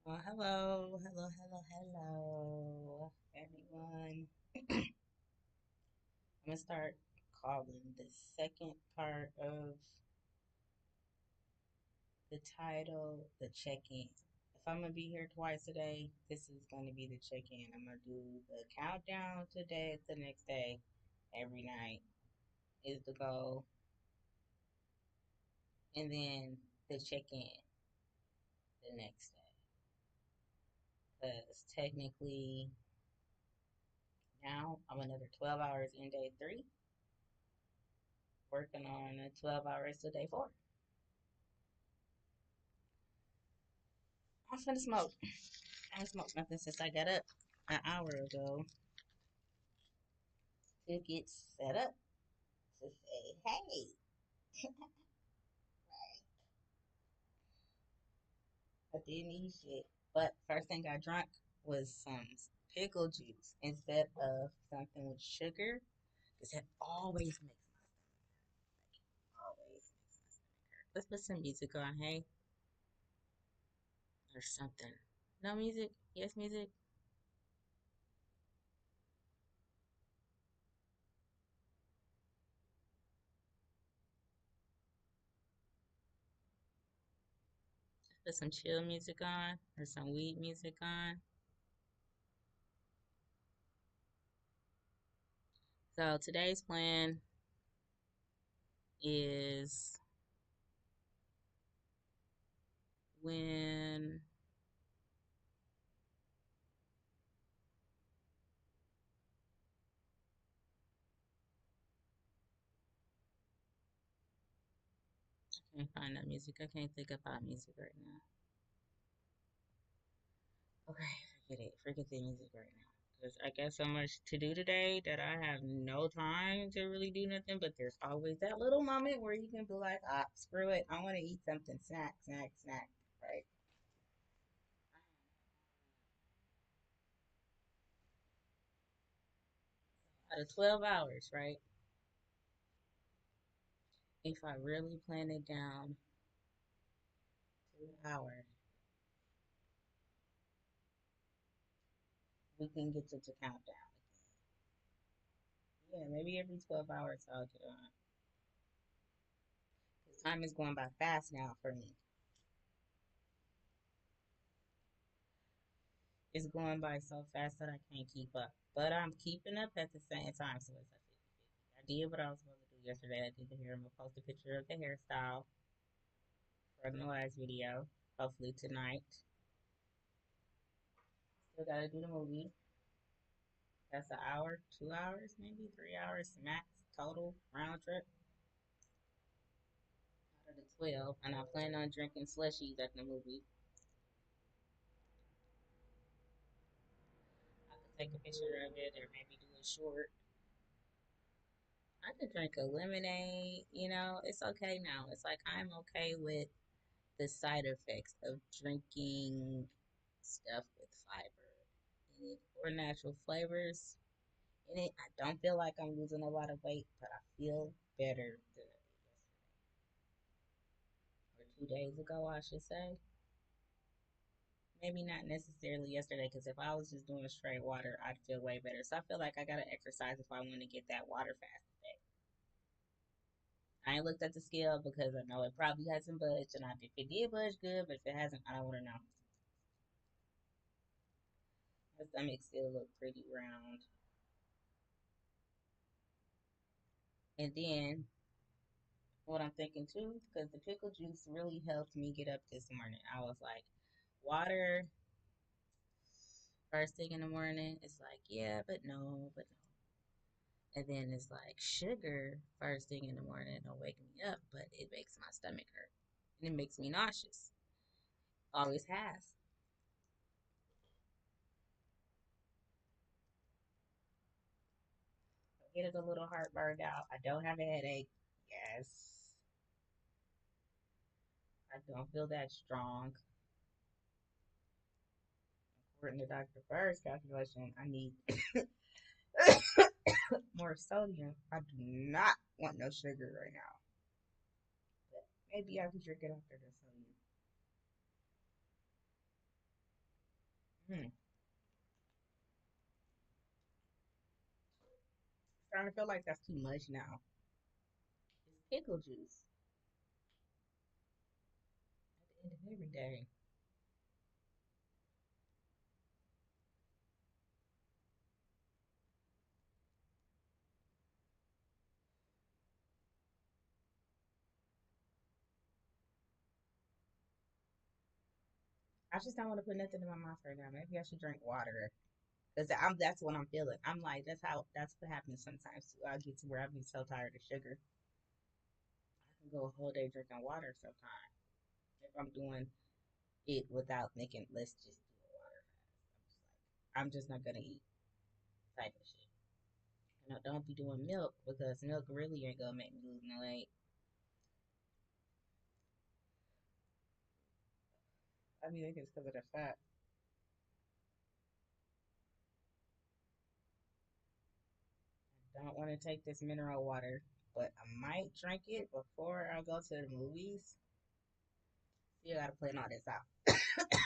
Well, hello, everyone. I'm gonna start calling the second part of the title the check-in. If I'm gonna be here twice a day, this is gonna be the check-in. I'm gonna do the countdown today, the next day, every night is the goal, and then the check-in the next day. Because technically, now I'm another 12 hours in day three, working on 12 hours to day four. I'm finna smoke. I ain't smoked nothing since I got up an hour ago to get set up to say, hey, I didn't eat shit. But first thing I drank was some pickle juice instead of something with sugar. Because that always makes my always makes my stomach hurt. Let's put some music on, hey? Or something. No music? Yes, music? Put some chill music on or some weed music on. So today's plan is when I can't find that music. I can't think about music right now. Okay, forget it. Forget the music right now. Because I got so much to do today that I have no time to really do nothing. But there's always that little moment where you can be like, ah, screw it. I want to eat something. Snack, snack, snack. Right? Out of 12 hours, right? If I really plan it down, 2 hours, we can get to the countdown. Yeah, maybe every 12 hours I'll get on. Because time is going by fast now for me. It's going by so fast that I can't keep up. But I'm keeping up at the same time, so it's a 50-50. I did what I was supposed to do yesterday. I did the hair. I'm going to post a picture of the hairstyle from the last video, hopefully tonight. Still got to do the movie. That's an hour, 2 hours, maybe 3 hours max total round trip out of the 12. And I plan on drinking slushies at the movie. I could take a picture of it or maybe do a short. I could drink a lemonade, it's okay now. It's like I'm okay with the side effects of drinking stuff with fiber in it or natural flavors in it. I don't feel like I'm losing a lot of weight, but I feel better than I did yesterday. Or 2 days ago, I should say. Maybe not necessarily yesterday, because if I was just doing straight water, I'd feel way better. So I feel like I gotta exercise if I want to get that water fast today. I ain't looked at the scale because I know it probably hasn't budged, and if it did budge, good. But if it hasn't, I don't want to know. My stomach still look pretty round. And then what I'm thinking too, because the pickle juice really helped me get up this morning. I was like, water first thing in the morning. It's like, yeah, but no, but no. And then it's like sugar first thing in the morning. It'll wake me up, but it makes my stomach hurt. And it makes me nauseous. Always has. Get it a little heart burned out. I don't have a headache. Yes. I don't feel that strong. According to Dr. Bird's calculation, I need more sodium. I do not want no sugar right now. But maybe I can drink it after the sodium. Hmm. Starting to feel like that's too much now. It's pickle juice at the end of every day. I just don't want to put nothing in my mouth right now. Maybe I should drink water. Cause that's what I'm feeling. I'm like, that's what happens sometimes too. I get to where I be so tired of sugar. I can go a whole day drinking water sometimes. If I'm doing it without thinking, let's just do a water fast. I'm just not gonna eat type of shit. And I don't be doing milk because milk really ain't gonna make me lose no weight. I mean, I think it's because of the fat. I don't want to take this mineral water, but I might drink it before I go to the movies. Still gotta plan all this out.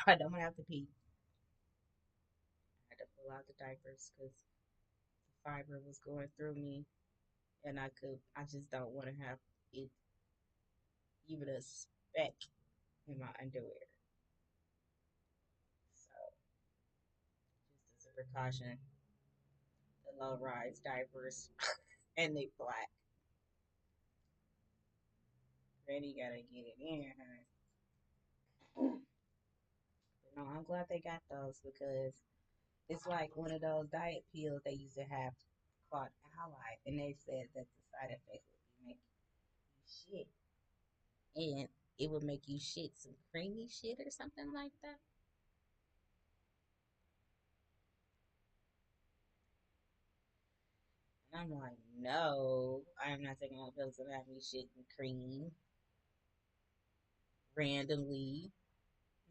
I don't want to have to pee. I had to pull out the diapers because the fiber was going through me, and I just don't want to have it even a speck in my underwear. So, just as a precaution, the low rise diapers, and they black. Ready, gotta get it in, huh? But no, I'm glad they got those because it's like one of those diet pills they used to have called Ally, and they said that the side effects would be making you shit, and it would make you shit some creamy shit or something like that. And I'm like, no, I'm not taking no pills that have me shit and cream randomly.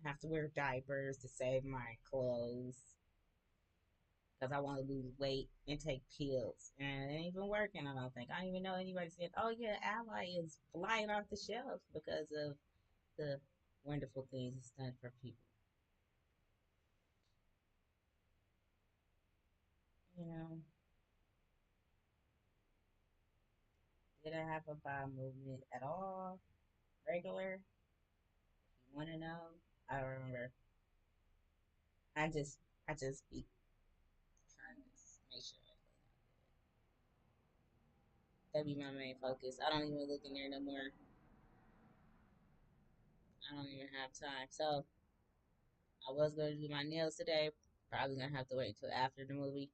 I have to wear diapers to save my clothes because I want to lose weight and take pills. And it ain't even working, I don't think. I don't even know anybody said, oh, yeah, Ally is flying off the shelves because of the wonderful things it's done for people. You know, did I have a bowel movement at all? Regular? If you want to know, I don't remember. I just, I just be trying to make sure I clean up. That be my main focus. I don't even look in there no more. I don't even have time. So I was going to do my nails today. Probably gonna have to wait until after the movie.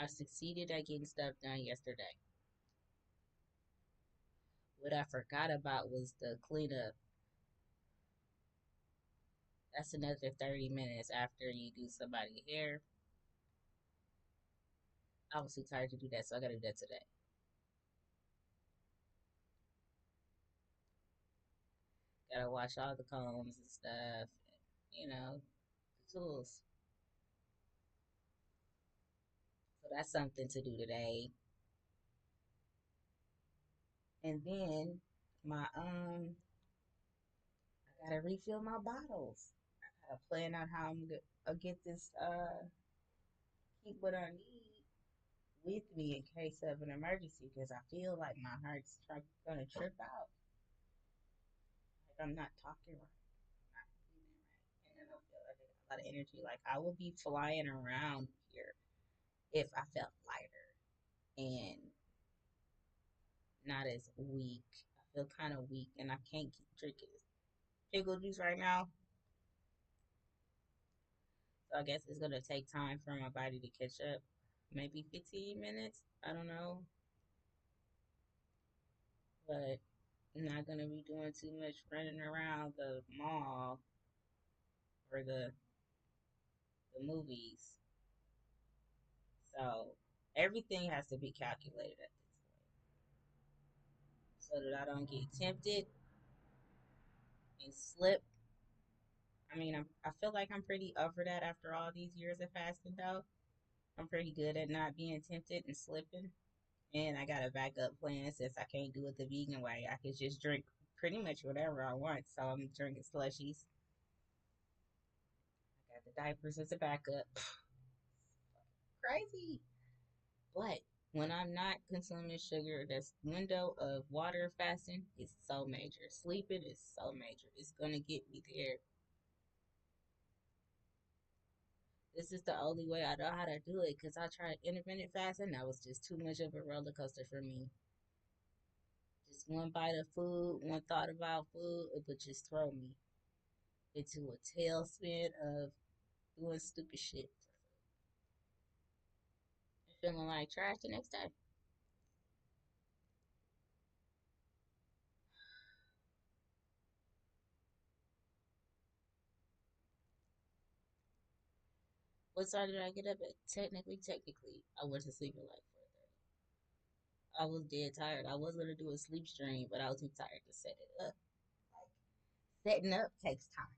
I succeeded at getting stuff done yesterday. What I forgot about was the cleanup. That's another 30 minutes after you do somebody's hair. I was too tired to do that, so I gotta do that today. Gotta wash all the combs and stuff. You know, the tools. So that's something to do today. And then my I gotta refill my bottles. I gotta plan out how I'll get this keep what I need with me in case of an emergency because I feel like my heart's gonna trip out. Like I'm not talking right, not breathing right, and I don't feel like I got a lot of energy. Like I will be flying around here if I felt lighter and not as weak. I feel kind of weak, and I can't keep drinking pickle juice right now. So I guess it's gonna take time for my body to catch up. Maybe 15 minutes. I don't know, but I'm not gonna be doing too much running around the mall or the movies. So everything has to be calculated at this point, so that I don't get tempted and slip. I mean, I feel like I'm pretty over that after all these years of fasting, though. I'm pretty good at not being tempted and slipping. And I got a backup plan since I can't do it the vegan way. I could just drink pretty much whatever I want. So I'm drinking slushies. the diapers as a backup. Crazy. But when I'm not consuming sugar, this window of water fasting is so major. Sleeping is so major. It's gonna get me there. This is the only way I know how to do it because I tried intermittent fasting. That was just too much of a roller coaster for me. Just one bite of food, one thought about food, it would just throw me into a tailspin of doing stupid shit. Feeling like trash the next day. What time did I get up at? Technically, I went to sleep at like 4:30. I was dead tired. I was gonna do a sleep stream, but I was too tired to set it up. Like setting up takes time,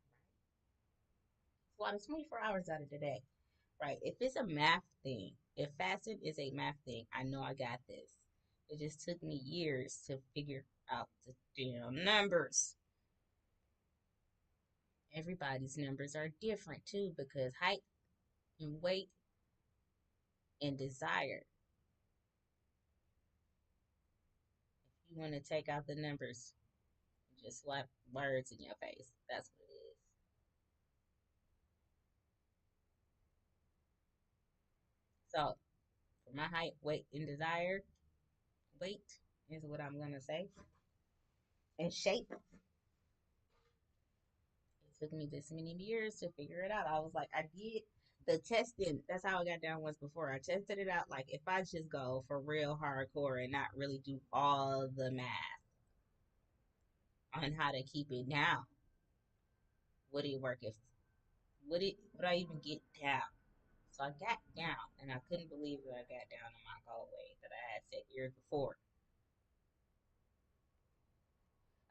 right? So out of 24 hours out of the day, right? If it's a math thing, if fasting is a math thing, I know I got this. It just took me years to figure out the damn numbers. Everybody's numbers are different too because height and weight and desire. If you want to take out the numbers, just slap words in your face. That's what it is. So, for my height, weight, and desire, weight is what I'm going to say, and shape. It took me this many years to figure it out. I was like, I did the testing. That's how I got down once before. I tested it out. Like, if I just go for real hardcore and not really do all the math on how to keep it down, would it work? If would I even get down? So I got down, and I couldn't believe that I got down to my goal weight that I had set years before.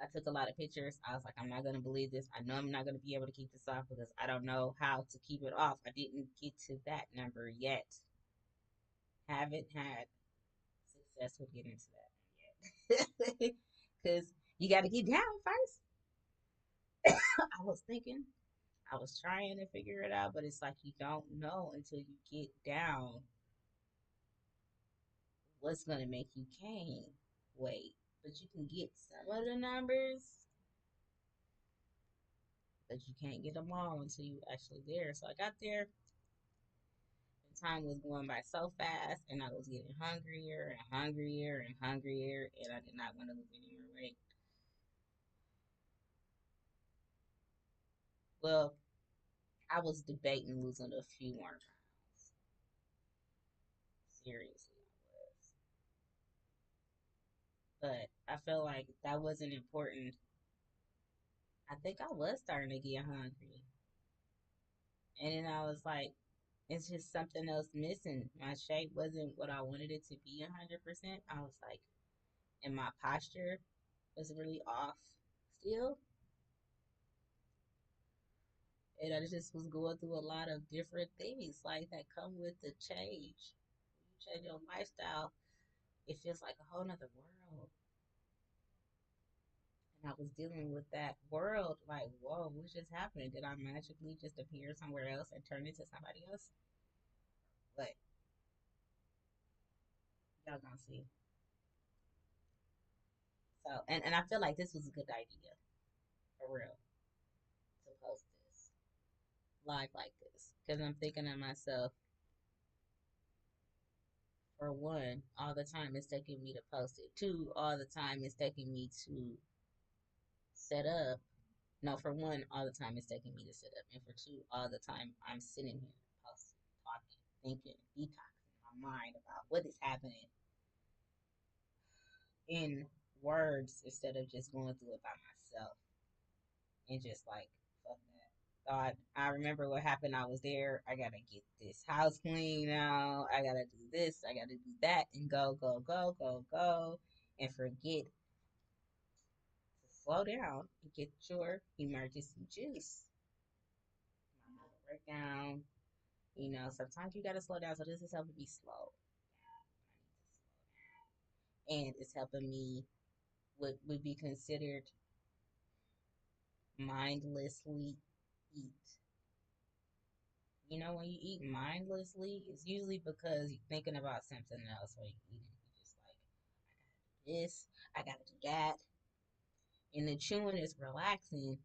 I took a lot of pictures. I was like, I'm not gonna believe this. I know I'm not gonna be able to keep this off because I don't know how to keep it off. I didn't get to that number yet. Haven't had success with getting to that one yet. Because you got to get down first. I was thinking, I was trying to figure it out, but it's like you don't know until you get down what's gonna make you gain weight. But you can get some of the numbers, but you can't get them all until you actually there. So I got there. The time was going by so fast, and I was getting hungrier and hungrier and hungrier, and I did not want to lose any more weight. Well, I was debating losing a few more pounds. Seriously, I was. But I felt like that wasn't important. I think I was starting to get hungry. And then I was like, it's just something else missing. My shape wasn't what I wanted it to be 100%. I was like, and my posture was really off still. And I just was going through a lot of different things like that come with the change. When you change your lifestyle, it feels like a whole nother world. And I was dealing with that world like, whoa, what just happened? Did I magically just appear somewhere else and turn into somebody else? But y'all gonna see. So, and I feel like this was a good idea, for real, to post this live like this. Because I'm thinking to myself, for one, all the time it's taking me to post it. Two, all the time it's taking me to set up. No, for one, all the time it's taking me to set up. And for two, all the time I'm sitting here posting, talking, thinking, detoxing my mind about what is happening in words instead of just going through it by myself and just like, fuck that. Thought I remember what happened. I was there. I gotta get this house clean now. I gotta do this. I gotta do that, and go, go, go, go, go, and forget to slow down and get your emergency juice. My heart will break down. You know, sometimes you gotta slow down. So this is helping me slow down. I need to slow down, and it's helping me what would be considered mindlessly eat. You know, when you eat mindlessly, it's usually because you're thinking about something else when you're eating. You're just like, this, I gotta do that. And the chewing is relaxing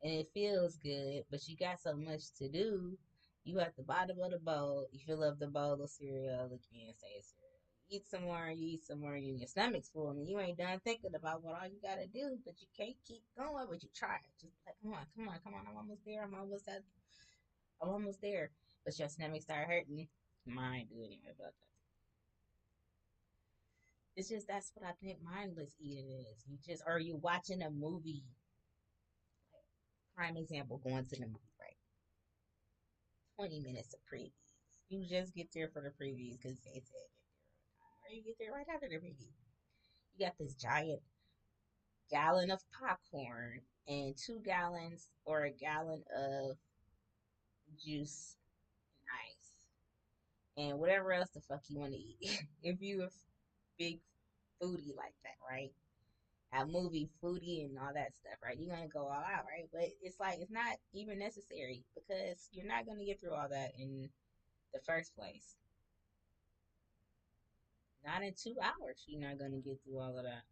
and it feels good, but you got so much to do. You at the bottom of the bowl, you fill up the bowl of cereal, again, say it's cereal. You eat some more, you eat some more, and your stomach's full, and you ain't done thinking about what all you gotta do, but you can't keep going, but you try. Just like, come on, come on, come on, I'm almost there, I'm almost there. But your stomach start hurting. Mine do anyway, but it's just that's what I think mindless eating is. You just or you watching a movie. Like, prime example, going to the movie, right? 20 minutes of previews. You just get there for the previews because they said get there on time, or you get there right after the preview. You got this giant gallon of popcorn and 2 gallons or a gallon of juice and ice and whatever else the fuck you want to eat. If you a big foodie like that, right? A movie foodie and all that stuff, right? You're gonna go all out, right? But it's like it's not even necessary because you're not gonna get through all that in the first place. Not in 2 hours, you're not gonna get through all of that.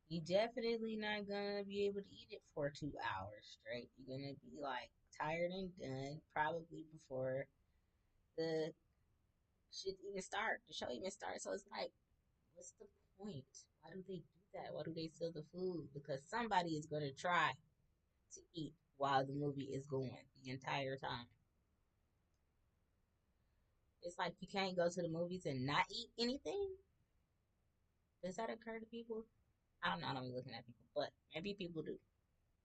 You definitely not gonna be able to eat it for 2 hours straight. You're gonna be like tired and done probably before the shit even start, the show even starts. So it's like, what's the point? Why do they do that? Why do they sell the food? Because somebody is gonna try to eat while the movie is going the entire time. It's like you can't go to the movies and not eat anything. Does that occur to people? I don't know. I don't be looking at people, but maybe people do.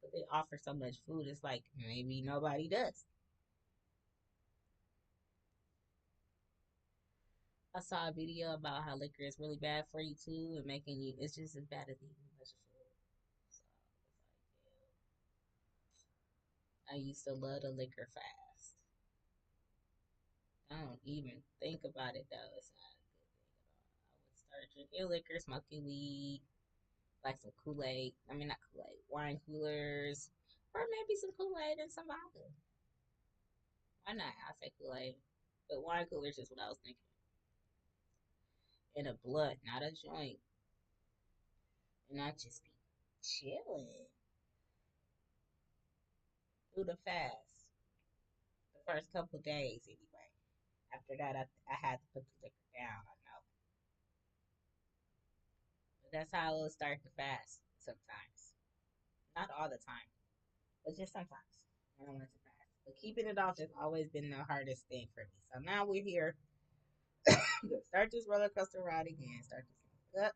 But they offer so much food. It's like maybe nobody does. I saw a video about how liquor is really bad for you too, and making you. It's just as bad as eating a bunch of food. So it's like, yeah. I used to love the liquor fast. Don't even think about it though. It's not a good thing at all. I would start drinking liquor, smoking weed, like some Kool Aid. I mean, not Kool Aid, wine coolers, or maybe some Kool Aid and some vodka. Why not? I say Kool Aid, but wine coolers is what I was thinking. In a blunt, not a joint, and I just be chilling through the fast. The first couple of days, anyway. After that, I had to put the liquor down. I know, but that's how I will start the fast sometimes. Not all the time, but just sometimes when I want to fast. But keeping it off has always been the hardest thing for me. So now we're here. Start this roller coaster ride again. Start this up.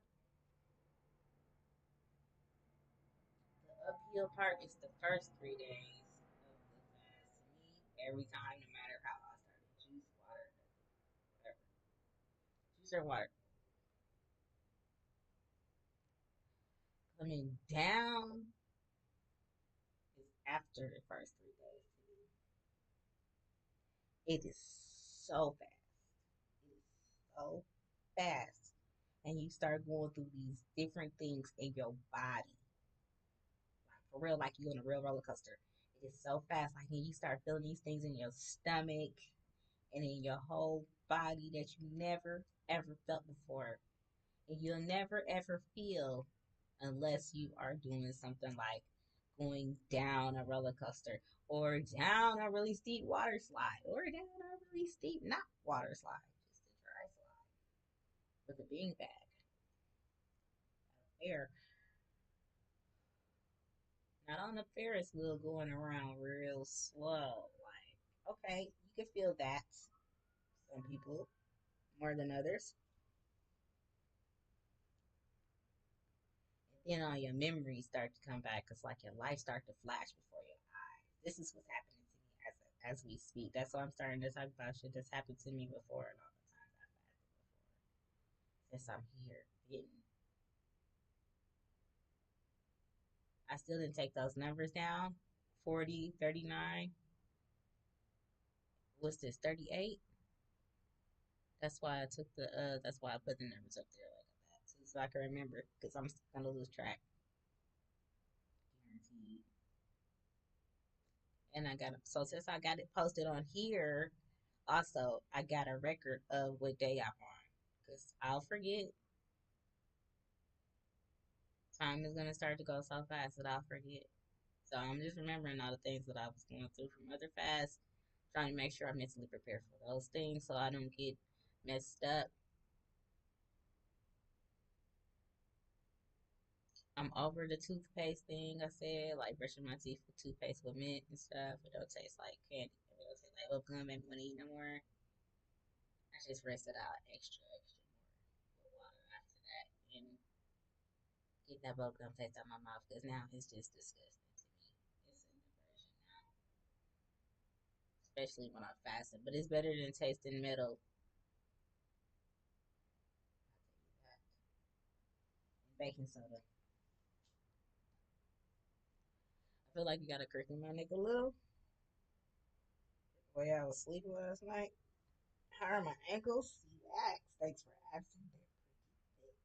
The uphill part is the first 3 days of the fast. To me, every time, no matter how I started, juice, water, whatever, juice or water. Coming down is after the first 3 days. To me, it is so fast. It is so fast, and you start going through these different things in your body. Like for real, like you on a real roller coaster. It is so fast. Like when you start feeling these things in your stomach and in your whole body that you never ever felt before. And you'll never ever feel unless you are doing something like going down a roller coaster or down a really steep water slide or down a really steep not water slide, just a dry slide with a beanbag air. Not on the Ferris wheel going around real slow. Like, okay, you can feel that. Some people more than others. And then all your memories start to come back. It's like your life start to flash before your eyes. This is what's happening to me as we speak. That's why I'm starting to talk about shit that's happened to me before and all the times I've fasted before. Since I'm here, getting, I still didn't take those numbers down. 40, 39. What's this? 38. That's why I took the. That's why I put the numbers up there like that, so I can remember. Because I'm gonna lose track. Guaranteed. And I got so since I got it posted on here, also I got a record of what day I'm on. Cause I'll forget. Time is gonna start to go so fast that I'll forget. So I'm just remembering all the things that I was going through from other fasts, trying to make sure I'm mentally prepared for those things so I don't get messed up. I'm over the toothpaste thing I said, like brushing my teeth with toothpaste with mint and stuff. It don't taste like candy. It don't taste like bubble gum. Make me want to eat no more. I just rinsed it out extra more with water after that and get that bubble gum taste out of my mouth because now it's just disgusting to me. It's an aversion now, especially when I'm fasting. But it's better than tasting metal. I'll tell you that. And baking soda. I feel like you got to crick my neck a little. The way I was sleeping last night. How are my ankles? Relax. Thanks for asking. They're pretty thick.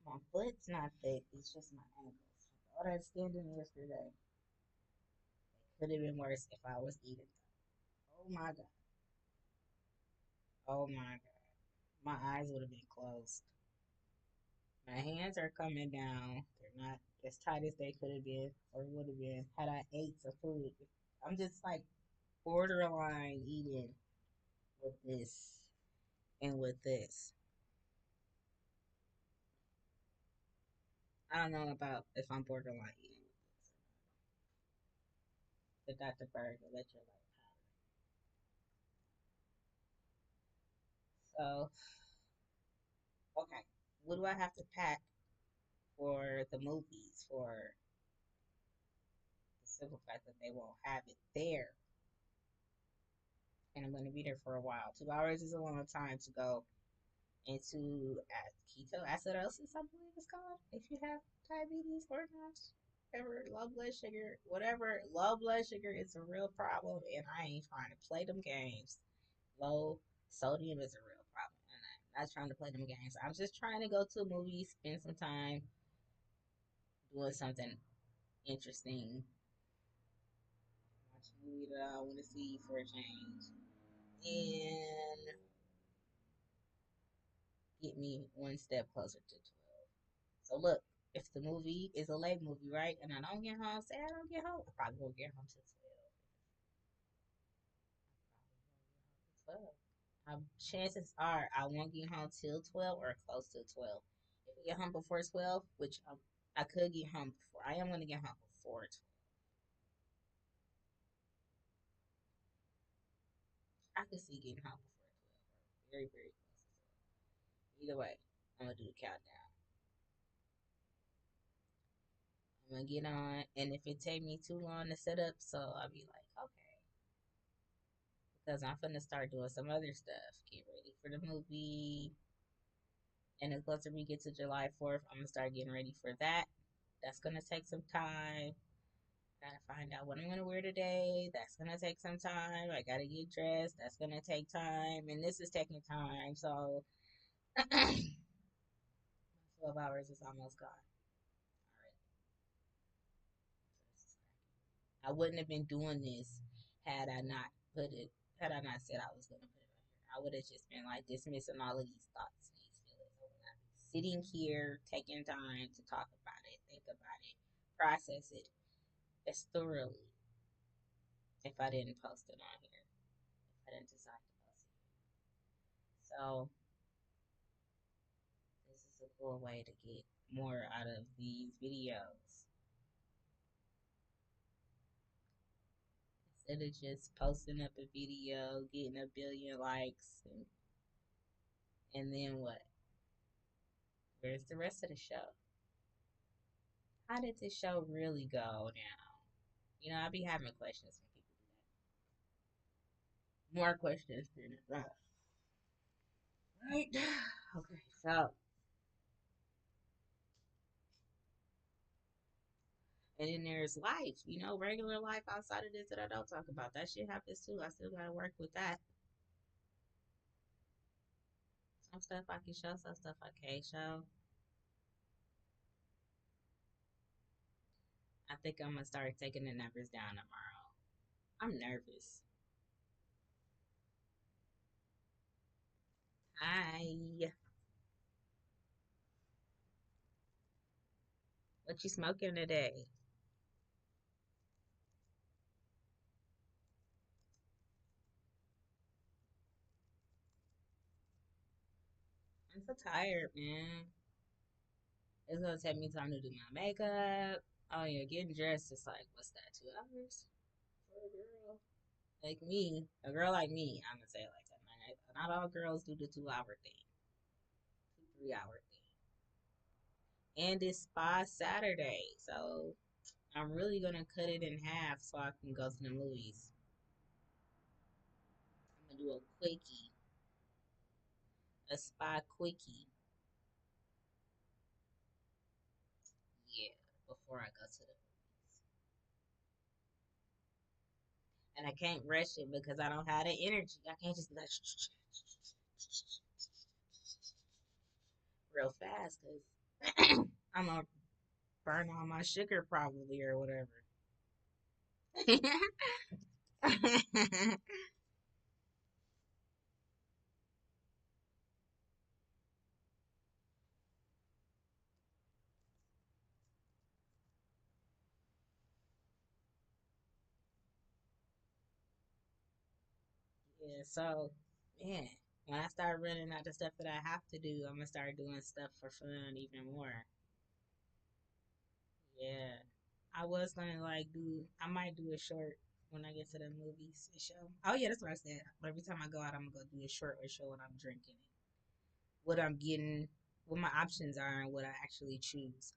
But my foot's not thick. It's just my ankles. All that standing yesterday. It could have been worse if I was eating. Oh my god. Oh my god. My eyes would have been closed. My hands are coming down. They're not as tight as they could have been or would have been had I ate some food. I'm just like borderline eating with this and with this. I don't know about if I'm borderline eating with this or not. The Dr. Berg electrolyte powder. So, okay. What do I have to pack for the movies for the simple fact that they won't have it there? And I'm going to be there for a while. 2 hours is a long time to go into ketoacidosis, I believe it's called. If you have diabetes or not, whatever, low blood sugar, whatever, low blood sugar is a real problem, and I ain't trying to play them games. Low sodium is a real problem, and I'm not trying to play them games. I'm just trying to go to a movie, spend some time doing something interesting, watch a movie that I want to see for a change, and get me one step closer to 12. So look, if the movie is a late movie, right, and I don't get home, say I don't get home, I probably won't get home till 12. I probably won't get home till 12. Chances are I won't get home till 12 or close to 12. If I get home before 12, which I could get home before, I am going to get home before 12. I could see getting home before 12, or very, very close to 12. Either way, I'm going to do the countdown. I'm going to get on, and if it take me too long to set up, so I'll be like, okay, because I'm finna start doing some other stuff. Get ready for the movie. And the closer we get to July 4th, I'm gonna start getting ready for that. That's gonna take some time. Gotta find out what I'm gonna wear today. That's gonna take some time. I gotta get dressed. That's gonna take time. And this is taking time. So 12 hours is almost gone. All right. I wouldn't have been doing this had I not put it, had I not said I was going to put it on here. I would have just been like dismissing all of these thoughts and these feelings. I would not be sitting here taking time to talk about it, think about it, process it as thoroughly if I didn't post it on here, if I didn't decide to post it. So, this is a cool way to get more out of these videos. Instead of just posting up a video, getting a billion likes, and then what? Where's the rest of the show? How did this show really go down? You know, I be having questions when people do that. More questions than enough. Right? Okay, so and then there's life, you know, regular life outside of this that I don't talk about. That shit happens too. I still gotta work with that. Some stuff I can show, some stuff I can't show. think I'm gonna start taking the numbers down tomorrow. I'm nervous. Hi. What you smoking today? I'm so tired, man. It's gonna take me time to do my makeup. Oh yeah, getting dressed is like, what's that, 2 hours for a girl? Like me, a girl like me, I'm gonna say it like that. Not all girls do the 2 hour thing, 2, 3 hour thing. And it's spa Saturday, so I'm really gonna cut it in half so I can go to the movies. I'm gonna do a quickie, a spa quickie, yeah, before I go to the movies. And I can't rush it because I don't have the energy. I can't just be like real fast because I'm gonna burn all my sugar probably or whatever. Yeah, so man, when I start running out the stuff that I have to do, I'm gonna start doing stuff for fun even more. Yeah, I was gonna like do. I might do a short when I get to the movies and show. Oh yeah, that's what I said. But every time I go out, I'm gonna go do a short or show what I'm drinking, what I'm getting, what my options are, and what I actually choose.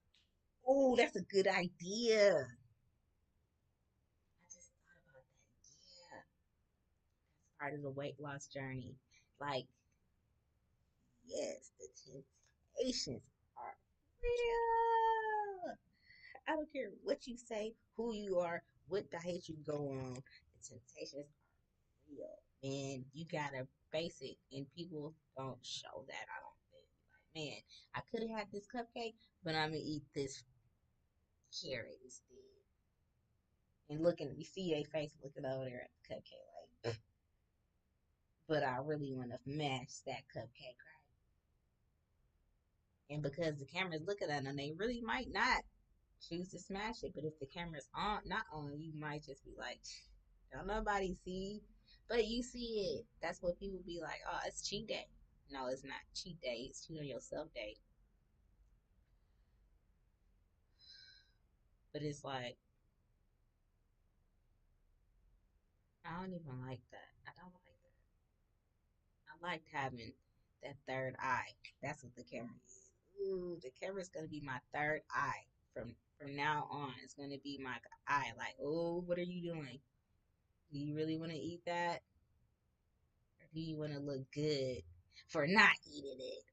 Oh, that's a good idea. I just thought about that. Yeah, that's part of the weight loss journey. Like, yes, the temptations are real. I don't care what you say, who you are, what diet you go on. The temptations are real, and you gotta face it. And people don't show that. I don't think. Like, man, I could have had this cupcake, but I'm gonna eat this carrot instead. And looking, you see a face looking over there at the cupcake, like, but I really want to smash that cupcake, right? And because the camera's looking at them, they really might not choose to smash it. But if the camera's on, not on, you might just be like, don't nobody see. But you see it. That's what people be like, oh, it's cheat day. No, it's not cheat day. It's cheat on yourself day. But it's like, I don't even like that. I don't like that. I liked having that third eye. That's what the camera is. Ooh, the camera's gonna be my third eye from now on. It's gonna be my eye. Like, oh, what are you doing? Do you really want to eat that, or do you want to look good for not eating it?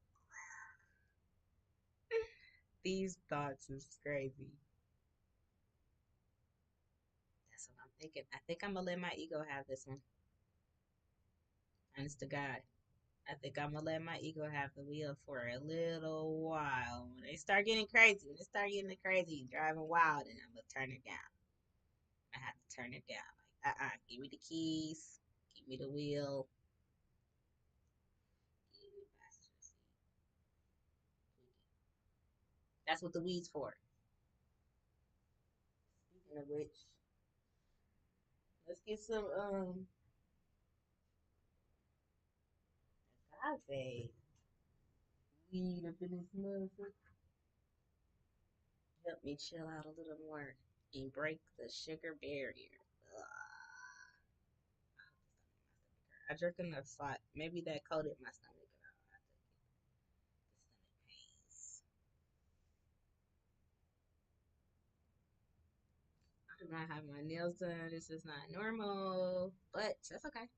These thoughts is crazy. That's what I'm thinking. I think I'm gonna let my ego have this one. Honest to God. I think I'm gonna let my ego have the wheel for a little while. When they start getting crazy, when they start getting crazy, driving wild, and I'm gonna turn it down. I have to turn it down. Like, give me the keys, give me the wheel, give me the passenger seat. That's what the weed's for. Speaking of which, let's get some agave weed up in this motherfucker. Help me chill out a little more and break the sugar barrier. Ugh. I drank enough salt. Maybe that coated my stomach. And I don't have to get the stomach pains. I do not have my nails done. This is not normal, but that's okay.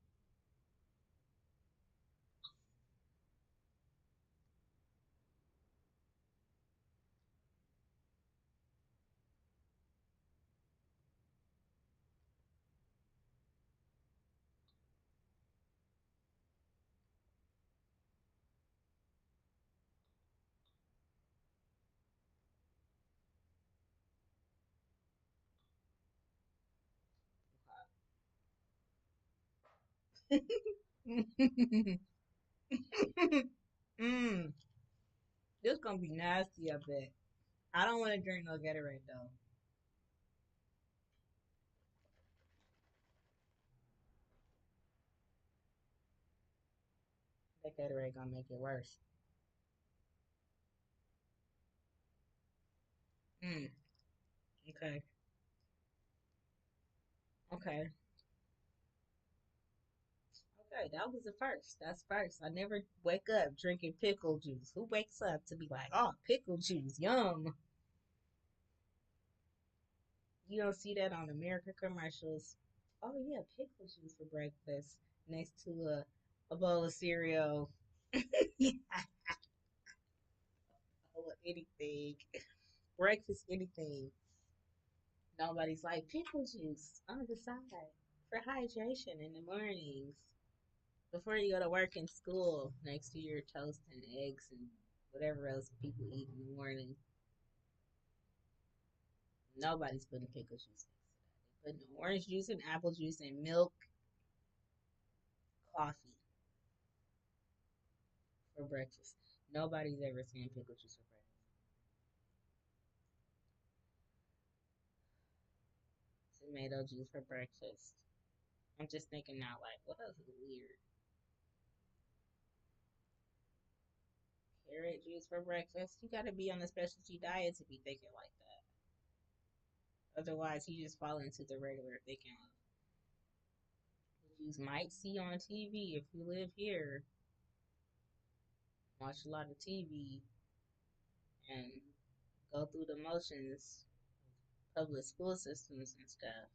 mm, this gonna be nasty, I bet. I don't want to drink no Gatorade though. That Gatorade gonna make it worse. Mm, okay, okay, okay. That was the first. That's first. I never wake up drinking pickle juice. Who wakes up to be like, oh, pickle juice, yum? You don't see that on American commercials. Oh yeah, pickle juice for breakfast next to a bowl of cereal. Yeah, or anything. Breakfast, anything. Nobody's like pickle juice on the side for hydration in the mornings. Before you go to work and school, next to your toast and eggs and whatever else people eat in the morning, nobody's putting pickle juice next to that. They're putting orange juice and apple juice and milk, coffee for breakfast. Nobody's ever saying pickle juice for breakfast. Tomato juice for breakfast. I'm just thinking now, like, what else is weird? Carrot juice for breakfast. You gotta be on a specialty diet to be thinking like that. Otherwise, you just fall into the regular thinking of what you might see on TV if you live here. Watch a lot of TV and go through the motions, public school systems and stuff.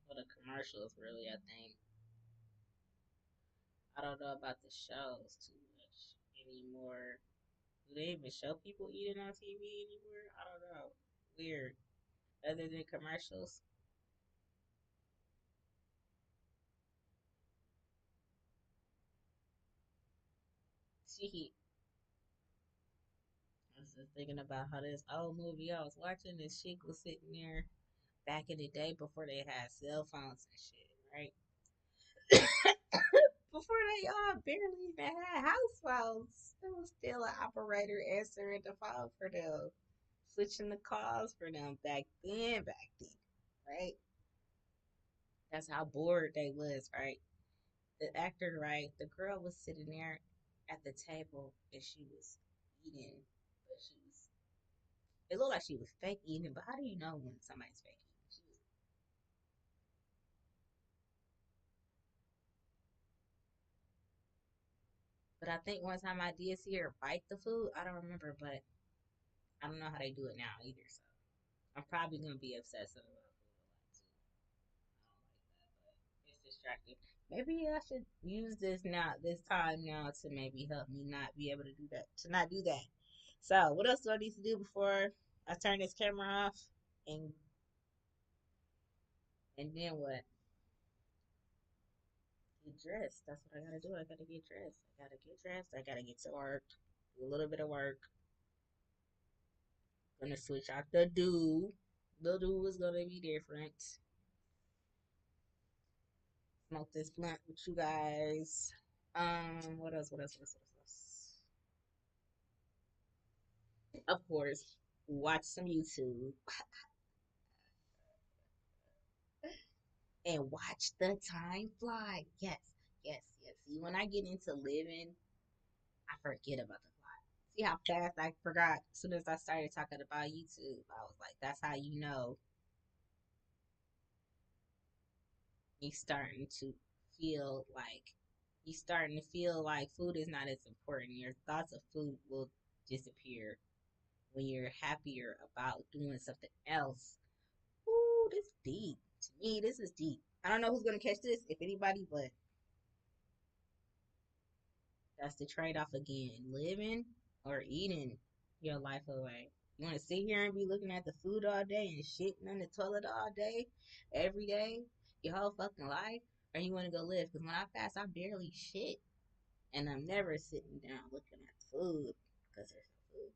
For the commercials, really, I think. I don't know about the shows too much anymore. Do they even show people eating on TV anymore? I don't know. Weird. Other than commercials. See, I was just thinking about how this old movie I was watching, this chick was sitting there back in the day before they had cell phones and shit, right? Before they all barely even had house phones. There was still an operator answering the phone for them, switching the calls for them back then, right? That's how bored they was, right? The actor, right? The girl was sitting there at the table and she was eating, but she was. It looked like she was fake eating, but how do you know when somebody's fake eating? She was, but I think one time I did see her bite the food. I don't remember, but I don't know how they do it now either. So I'm probably gonna be obsessive about food a lot too. I don't like that, but it's distracting. Maybe I should use this time now to maybe help me not be able to do that, to not do that. So, what else do I need to do before I turn this camera off? And then what? Get dressed. That's what I gotta do. I gotta get dressed. I gotta get dressed. I gotta get to work. Do a little bit of work. Gonna switch out the do. The do is gonna be different. Smoke this blunt with you guys. What else? What else? What else? What else? Of course, watch some YouTube and watch the time fly. Yes, yes, yes. See, when I get into living, I forget about the clock. See how fast I forgot as soon as I started talking about YouTube. I was like, that's how you know you starting to feel like you starting to feel like food is not as important. Your thoughts of food will disappear when you're happier about doing something else. Ooh, this deep. To me, this is deep. I don't know who's gonna catch this, if anybody, but that's the trade off again. Living or eating your life away. You wanna sit here and be looking at the food all day and shitting on the toilet all day, every day, your whole fucking life? Or you wanna go live? Because when I fast, I barely shit. And I'm never sitting down looking at food because there's no food.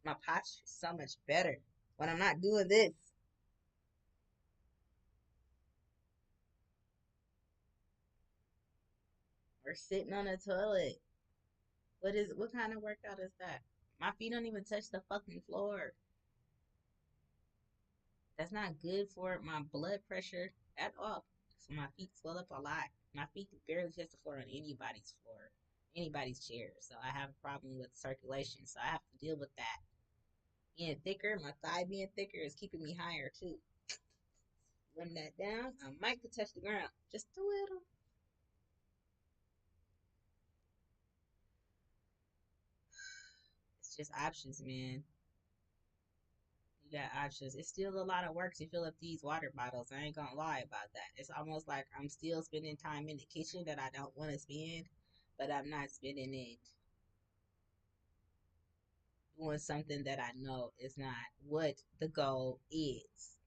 My posture is so much better when I'm not doing this or sitting on the toilet. What kind of workout is that? My feet don't even touch the fucking floor. That's not good for my blood pressure at all. So my feet swell up a lot. My feet can barely touch the floor on anybody's floor, anybody's chair. So I have a problem with circulation. So I have to deal with that. Being thicker, my thigh being thicker is keeping me higher too. Letting that down, I might could touch the ground just a little. It's just options, man. You got options. It's still a lot of work to fill up these water bottles. I ain't gonna lie about that. It's almost like I'm still spending time in the kitchen that I don't want to spend, but I'm not spending it doing something that I know is not what the goal is.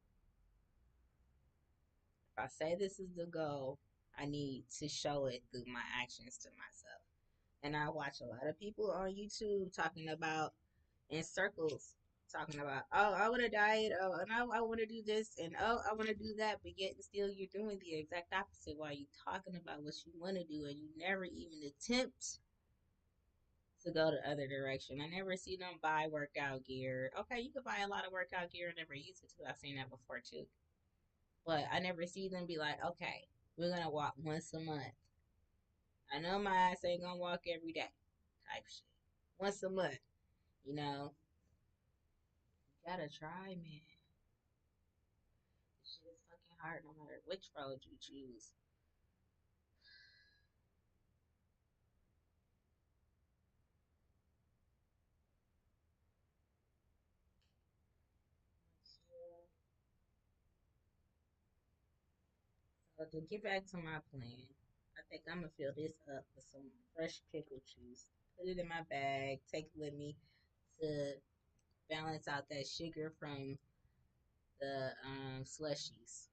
If I say this is the goal, I need to show it through my actions to myself. And I watch a lot of people on YouTube talking about in circles, talking about, oh, I want to diet, oh, and I want to do this, and oh, I want to do that, but yet and still you're doing the exact opposite while you talking about what you want to do, and you never even attempt to go the other direction. I never see them buy workout gear. Okay, you could buy a lot of workout gear and never use it too. I've seen that before too. But I never see them be like, okay, we're gonna walk once a month. I know my ass ain't gonna walk every day, type shit. Once a month, you know. You gotta try, man. This shit is fucking hard no matter which road you choose. So to get back to my plan, I think I'm gonna fill this up with some fresh pickle juice. Put it in my bag. Take it with me to balance out that sugar from the slushies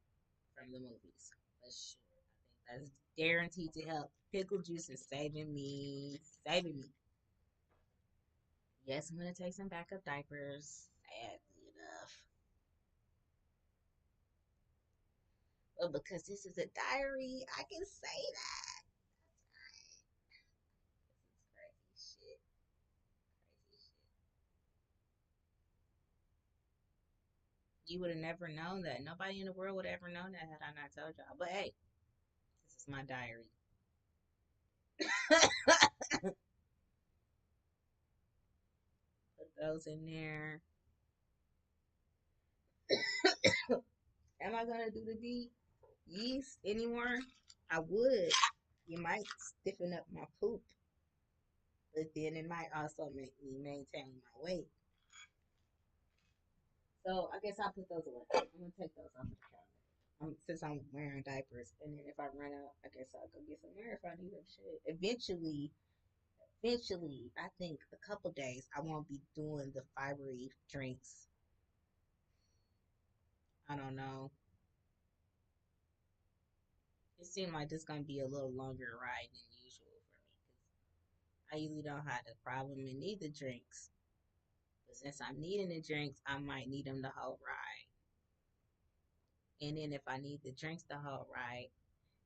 from the movies. For sure. I think that's guaranteed to help. Pickle juice is saving me. Saving me. Yes, I'm gonna take some backup diapers. Sadly enough. But because this is a diary, I can say that. This is crazy shit. Crazy shit. You would have never known that. Nobody in the world would have ever known that had I not told y'all. But hey, this is my diary. Put those in there. Am I gonna do the yeast anymore? I would. It might stiffen up my poop, but then it might also make me maintain my weight. So I guess I'll put those away. I'm gonna take those off the counter. Since I'm wearing diapers, and then if I run out, I guess I'll go get some more if I need them. Shit. Eventually, I think a couple days I won't be doing the fibery drinks. I don't know. It seemed like this gonna be a little longer ride than usual for me because I usually don't have the problem and need the drinks. But since I'm needing the drinks, I might need them the whole ride. And then if I need the drinks the whole ride,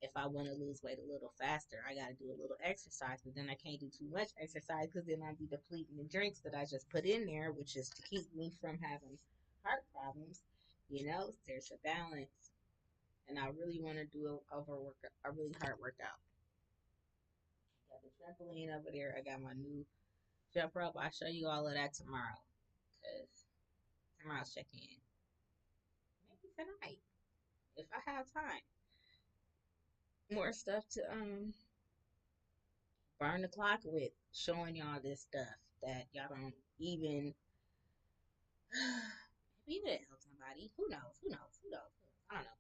if I want to lose weight a little faster, I got to do a little exercise. But then I can't do too much exercise because then I'll be depleting the drinks that I just put in there, which is to keep me from having heart problems. You know, there's a balance. And I really want to do a really hard workout. Got the trampoline over there. I got my new jump rope. I'll show you all of that tomorrow. Because tomorrow's check in. Maybe tonight. If I have time. More stuff to burn the clock with, showing y'all this stuff that y'all don't even. Maybe it helps somebody. Who knows? Who knows? Who knows? I don't know.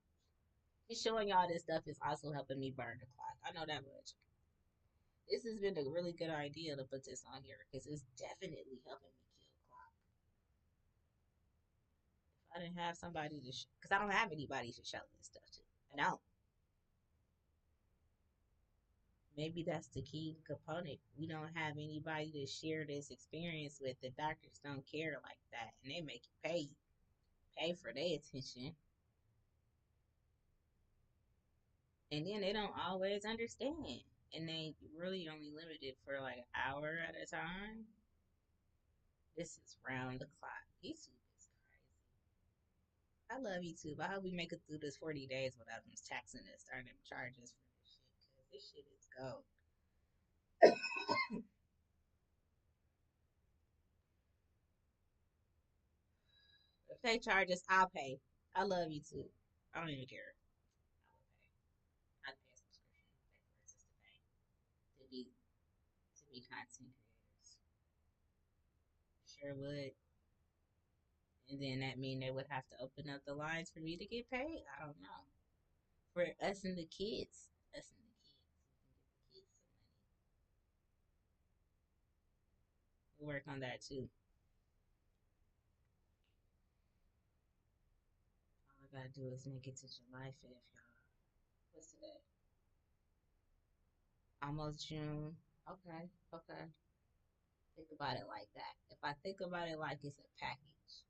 Just showing y'all this stuff is also helping me burn the clock. I know that much. This has been a really good idea to put this on here because it's definitely helping me kill clock. If I didn't have somebody to, because I don't have anybody to show this stuff to. I don't. Maybe that's the key component. We don't have anybody to share this experience with. The doctors don't care like that, and they make you pay. pay for their attention, and then they don't always understand, and they really only limited for like an hour at a time. This is round the clock. YouTube is crazy. I love YouTube. I hope we make it through this 40 days without them taxing us, starting them charges for this shit, because this shit is gold. If they charge us, I'll pay. I love YouTube. I don't even care. I will pay. I'd pay a subscription. Pay for it just to pay to be content creators. Sure would. And then that mean they would have to open up the lines for me to get paid. I don't know. For us and the kids, us and the kids, we can get the kids some money. We'll work on that too. All I gotta do is make it to July 5th, y'all. What's today? Almost June. Okay, okay. Think about it like that. If I think about it like it's a package,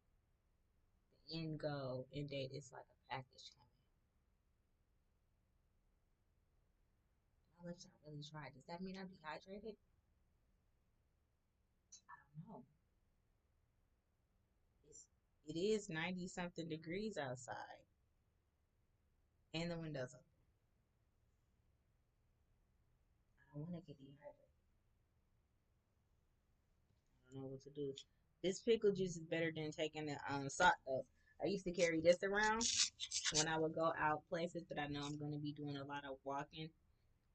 the end goal, end date is like a package coming. My lips are really dry. Does that mean I'm dehydrated? I don't know. It's, it is 90 something degrees outside, and the windows open. I don't want to get dehydrated. I don't know what to do. This pickle juice is better than taking the salt though. I used to carry this around when I would go out places that I know I'm going to be doing a lot of walking,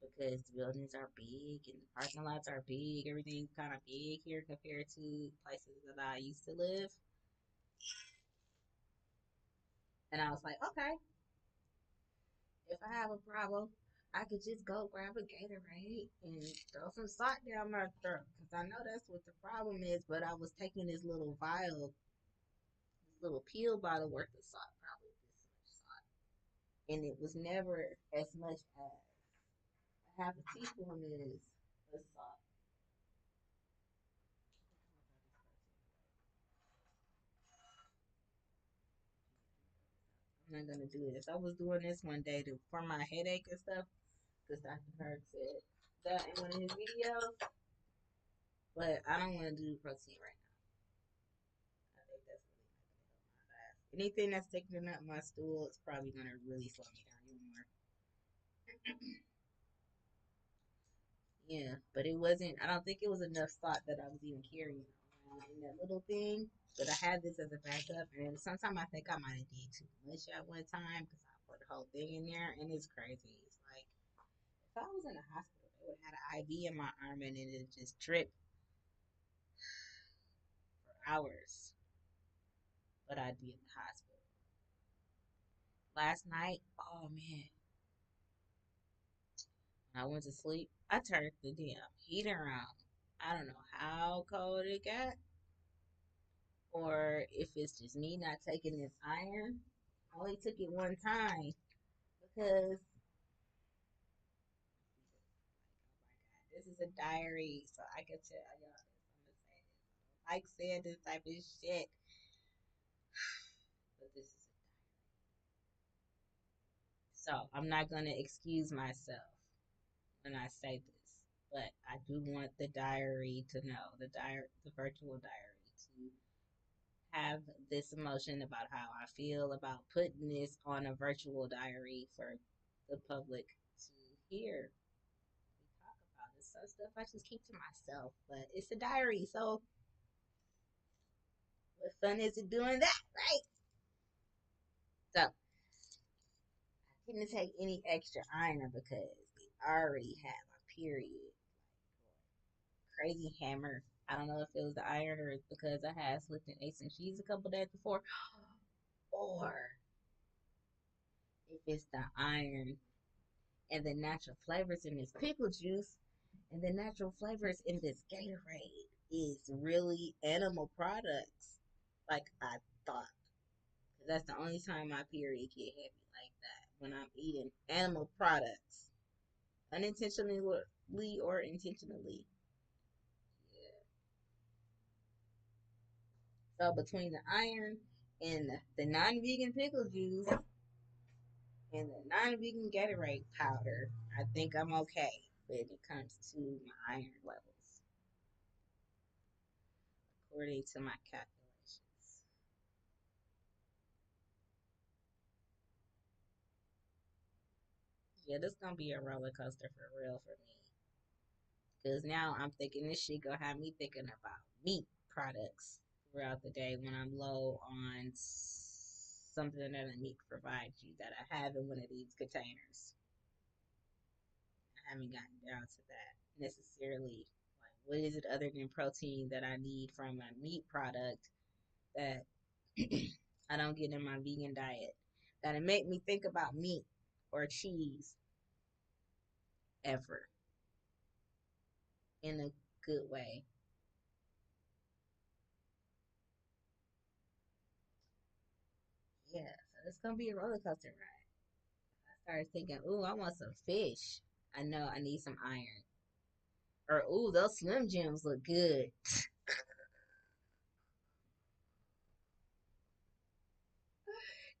because the buildings are big and the parking lots are big. Everything's kind of big here compared to places that I used to live. And I was like, okay, if I have a problem, I could just go grab a Gatorade and throw some salt down my throat, because I know that's what the problem is. But I was taking this little vial, this little pill bottle worth of salt, probably this much salt, and it was never as much as a half a teaspoon is of salt. I'm not gonna do this. I was doing this one day for my headache and stuff, because Dr. Kirk said that in one of his videos. But I don't want to do protein right now. I think that's really not gonna help my ass. Anything that's taking up my stool is probably gonna really slow me down even more. Yeah, but it wasn't. I don't think it was enough thought that I was even carrying around in that little thing. But I had this as a backup, and sometimes I think I might have did too much at one time, because I put the whole thing in there, and it's crazy. It's like if I was in the hospital, they would have had an IV in my arm, and it just drip for hours. But I'd be in the hospital. Last night, oh man, when I went to sleep, I turned the damn heater on. I don't know how cold it got, or if it's just me not taking this iron. I only took it one time because, this is a diary, so I can tell y'all this. I'm gonna say this. I don't like saying this type of shit, but this is a diary. So I'm not gonna excuse myself when I say this, but I do want the diary to know, the virtual diary, to have this emotion about how I feel about putting this on a virtual diary for the public to hear. We talk about this. Some stuff I just keep to myself, but it's a diary, so what fun is it doing that, right? So I didn't take any extra iron because we already had my period. Crazy hammer. I don't know if it was the iron or it's because I had slipped and ate some cheese a couple days before, or if it's the iron and the natural flavors in this pickle juice and the natural flavors in this Gatorade is really animal products, like I thought. That's the only time my period get heavy like that, when I'm eating animal products, unintentionally or intentionally. Yeah. So between the iron And the non-vegan pickle juice and the non-vegan Gatorade powder, I think I'm okay when it comes to my iron levels, according to my calculations. Yeah, this gonna be a roller coaster for real for me. Cause now I'm thinking this shit gonna have me thinking about meat products throughout the day when I'm low on something that a meat provides you that I have in one of these containers. I haven't gotten down to that necessarily. Like, what is it other than protein that I need from a meat product that I don't get in my vegan diet? That'll make me think about meat or cheese ever in a good way. Yeah, so it's gonna be a roller coaster ride. I started thinking, ooh, I want some fish. I know I need some iron. Or ooh, those Slim Jims look good.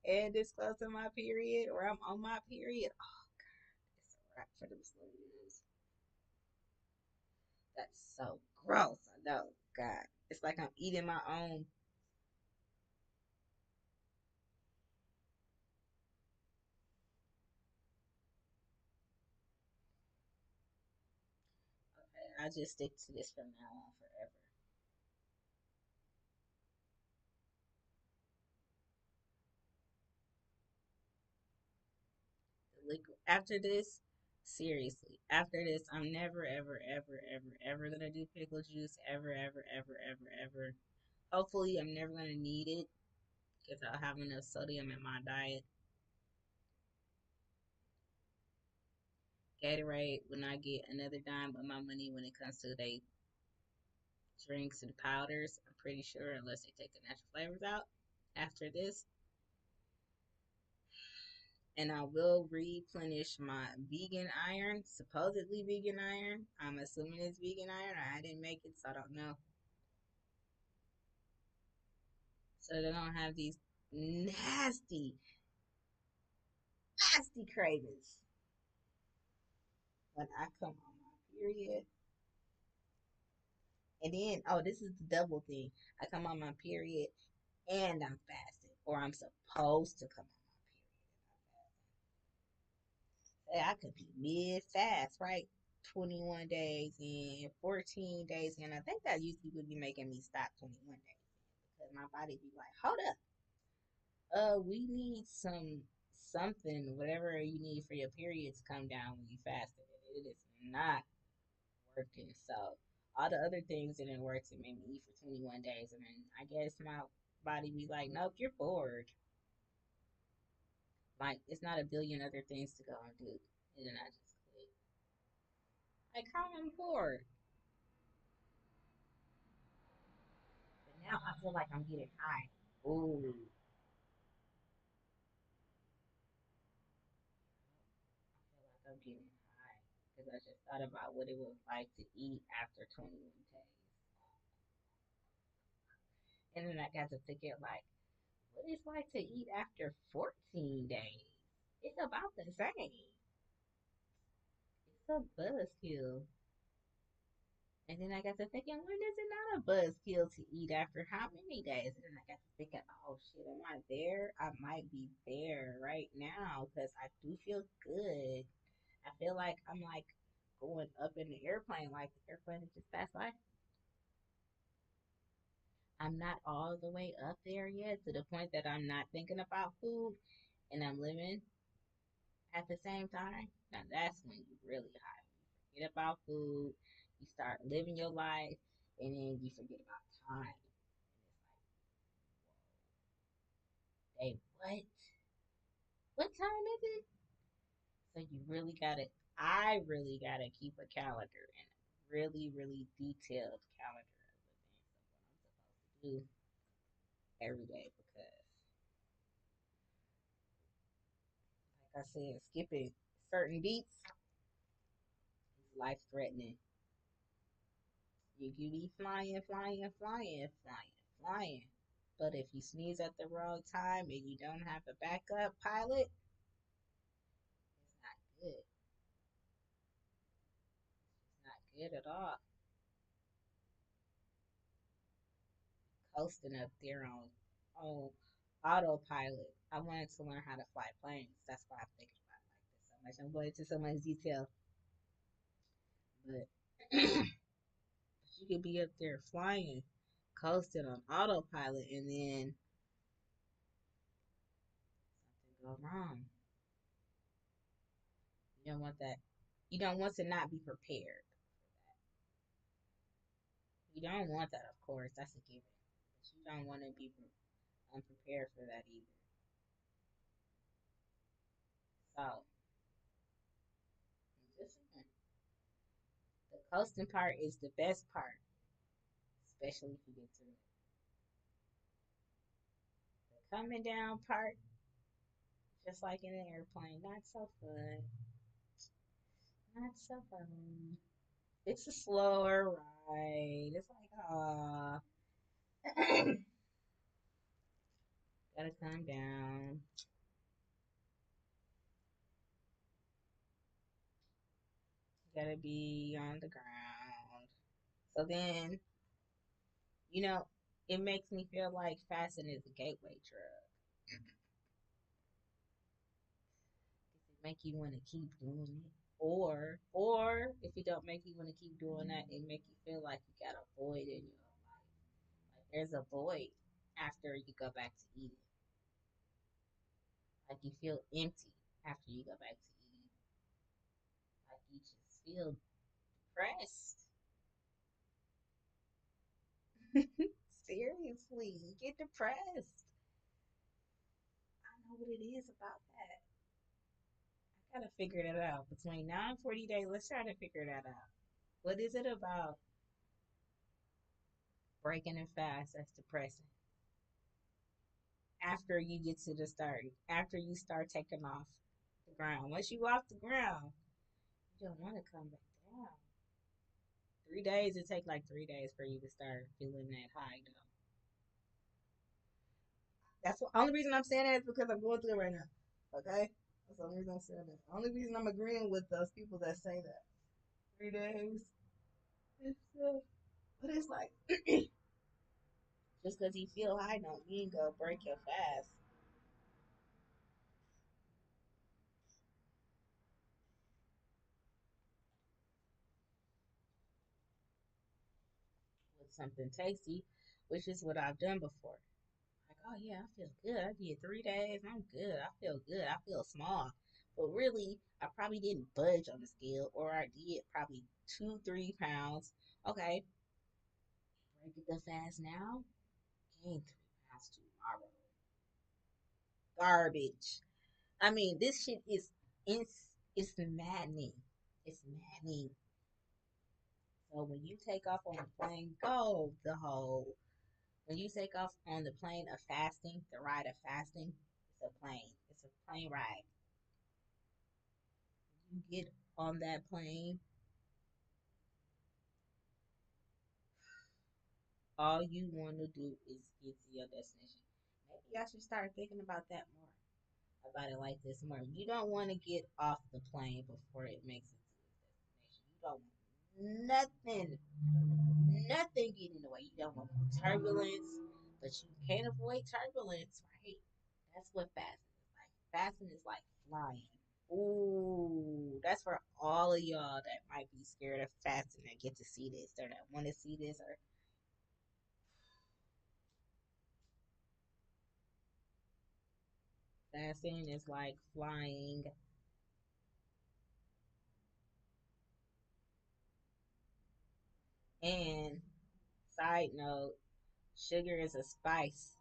And it's close to my period, or I'm on my period. Oh, it's a wrap for them Slim Jims. That's so gross. I know. God. It's like I'm eating my own. Okay, I just stick to this from now on forever. After this, seriously, after this, I'm never, ever, ever, ever, ever gonna do pickle juice. Ever, ever, ever, ever, ever. Hopefully, I'm never gonna need it because I'll have enough sodium in my diet. Gatorade, when I get another dime of my money when it comes to they drinks and powders, I'm pretty sure, unless they take the natural flavors out. After this, and I will replenish my vegan iron, supposedly vegan iron. I'm assuming it's vegan iron. I didn't make it, so I don't know. So they don't have these nasty, nasty cravings when I come on my period. And then, oh, this is the double thing. I come on my period and I'm fasting, or I'm supposed to come on my period. Say I could be mid fast, right? 21 days in, 14 days in. I think that usually would be making me stop 21 days in because my body be like, hold up, we need something, whatever you need for your period to come down when you fasted. It is not working. So all the other things didn't work to make me eat for 21 days, and then I guess my body be like, nope, you're bored. Like it's not a billion other things to go and do, and then I just quit. Like how am I bored? But now I feel like I'm getting high. Ooh, I feel like I'm getting high because I just thought about what it was like to eat after 21 days. And then I got to thinking, like, what it's like to eat after 14 days. It's about the same. It's a buzzkill. And then I got to thinking, when is it not a buzzkill to eat after how many days? And then I got to thinking, oh shit, am I there? I might be there right now because I do feel good. I feel like I'm like going up in the airplane, like the airplane that just passed by. I'm not all the way up there yet to the point that I'm not thinking about food and I'm living at the same time. Now that's when you really high. You forget about food, you start living your life, and then you forget about time. And it's like, hey, what? What time is it? So you really gotta. I really gotta keep a calendar and a really, really detailed calendar of the things of what I'm supposed to do every day because, like I said, skipping certain beats is life threatening. You could be flying, flying, flying, flying, flying. But if you sneeze at the wrong time and you don't have a backup pilot, it's not good. It's not good at all. Coasting up there on autopilot. I wanted to learn how to fly planes. That's why I'm thinking about it like this so much. I'm going into so much detail, but you could be up there flying, coasting on autopilot, and then something go wrong. You don't want that. You don't want to not be prepared. You don't want that, of course. That's a given. But you don't want to be unprepared for that either. So, just the coasting part is the best part, especially if you get to it. The coming down part, just like in an airplane, not so fun. Not so fun. It's a slower ride. It's like, ah, gotta calm down. Gotta be on the ground. So then, you know, it makes me feel like fasting is a gateway drug. Does it make you want to keep doing it? Or if it don't make you want to keep doing that, it make you feel like you got a void in your life. Like there's a void after you go back to eating. Like you feel empty after you go back to eating. Like you just feel depressed. Seriously, you get depressed. I know what it is about that. I gotta figure that out. Between now and 40 days, let's try to figure that out. What is it about breaking and fast that's depressing? After you get to the start, after you start taking off the ground. Once you off the ground, you don't want to come back down. 3 days, it take like 3 days for you to start feeling that high though. That's the only reason I'm saying that is because I'm going through it right now. Okay? That's the only reason I'm saying that. The only reason I'm agreeing with those people that say that. 3 days. It's, but it's like, just because you feel high don't mean go break your fast with something tasty, which is what I've done before. Like, oh yeah, I feel good. I did 3 days. I'm good. I feel good. I feel small. But really, I probably didn't budge on the scale, or I did probably 2, 3 pounds. Okay, break it the fast now. Gain 3 pounds tomorrow. Garbage. I mean, this shit is it's maddening. It's maddening. So when you take off on the plane, go the whole. When you take off on the plane of fasting, the ride of fasting, it's a plane. It's a plane ride. You get on that plane, all you want to do is get to your destination. Maybe I should start thinking about that more. About it like this more. You don't want to get off the plane before it makes it to its destination. You don't want nothing, nothing getting in the way. You don't want turbulence, but you can't avoid turbulence, right? That's what fasting is like. Fasting is like flying. Ooh, that's for all of y'all that might be scared of fasting and get to see this or that want to see this or fasting is like flying. And side note, sugar is a spice.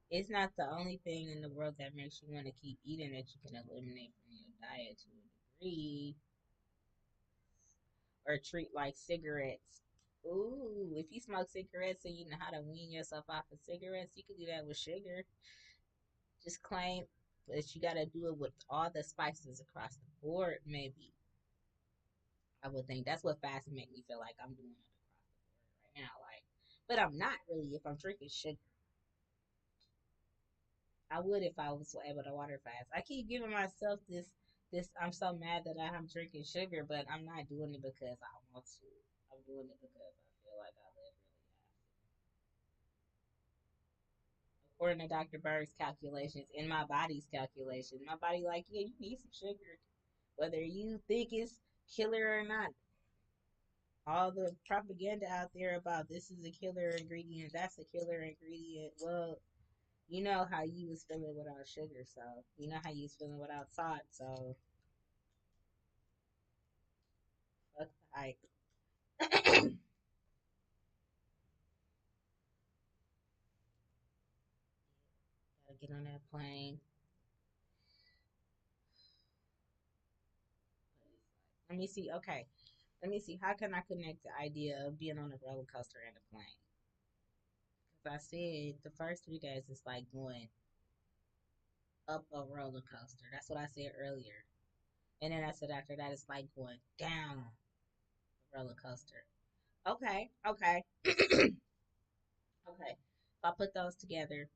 It's not the only thing in the world that makes you want to keep eating that you can eliminate from your diet to a degree or treat like cigarettes. Ooh, if you smoke cigarettes and you know how to wean yourself off of cigarettes, you can do that with sugar. Just claim that you got to do it with all the spices across the board, maybe. I would think that's what fasting make me feel like I'm doing it across the board right now. Like But I'm not really if I'm drinking sugar. I would if I was able to water fast. I keep giving myself this. I'm so mad that I'm drinking sugar, but I'm not doing it because I want to. I'm doing it because I feel like I live really have. According to Dr. Berg's calculations and my body's calculation, my body like, yeah, you need some sugar, whether you think it's killer or not. All the propaganda out there about this is a killer ingredient, that's a killer ingredient. Well, you know how you was feeling without sugar, so you know how you was feeling without salt, so fuck the hype. Gotta get on that plane. Let me see. Okay, let me see. How can I connect the idea of being on a roller coaster and a plane? Because I said the first 3 days is like going up a roller coaster. That's what I said earlier. And then I said after that it's like going down the roller coaster. Okay, okay, okay. If I put those together,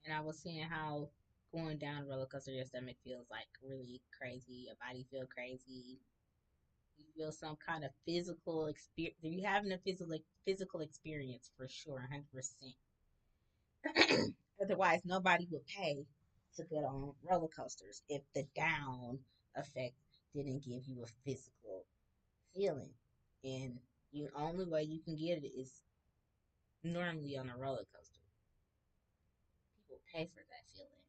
and I was seeing how going down a roller coaster, your stomach feels like really crazy, your body feel crazy. You feel some kind of physical experience. You're having a physical experience for sure, 100%. Otherwise, nobody would pay to get on roller coasters if the down effect didn't give you a physical feeling. And the only way you can get it is normally on a roller coaster. People pay for that feeling.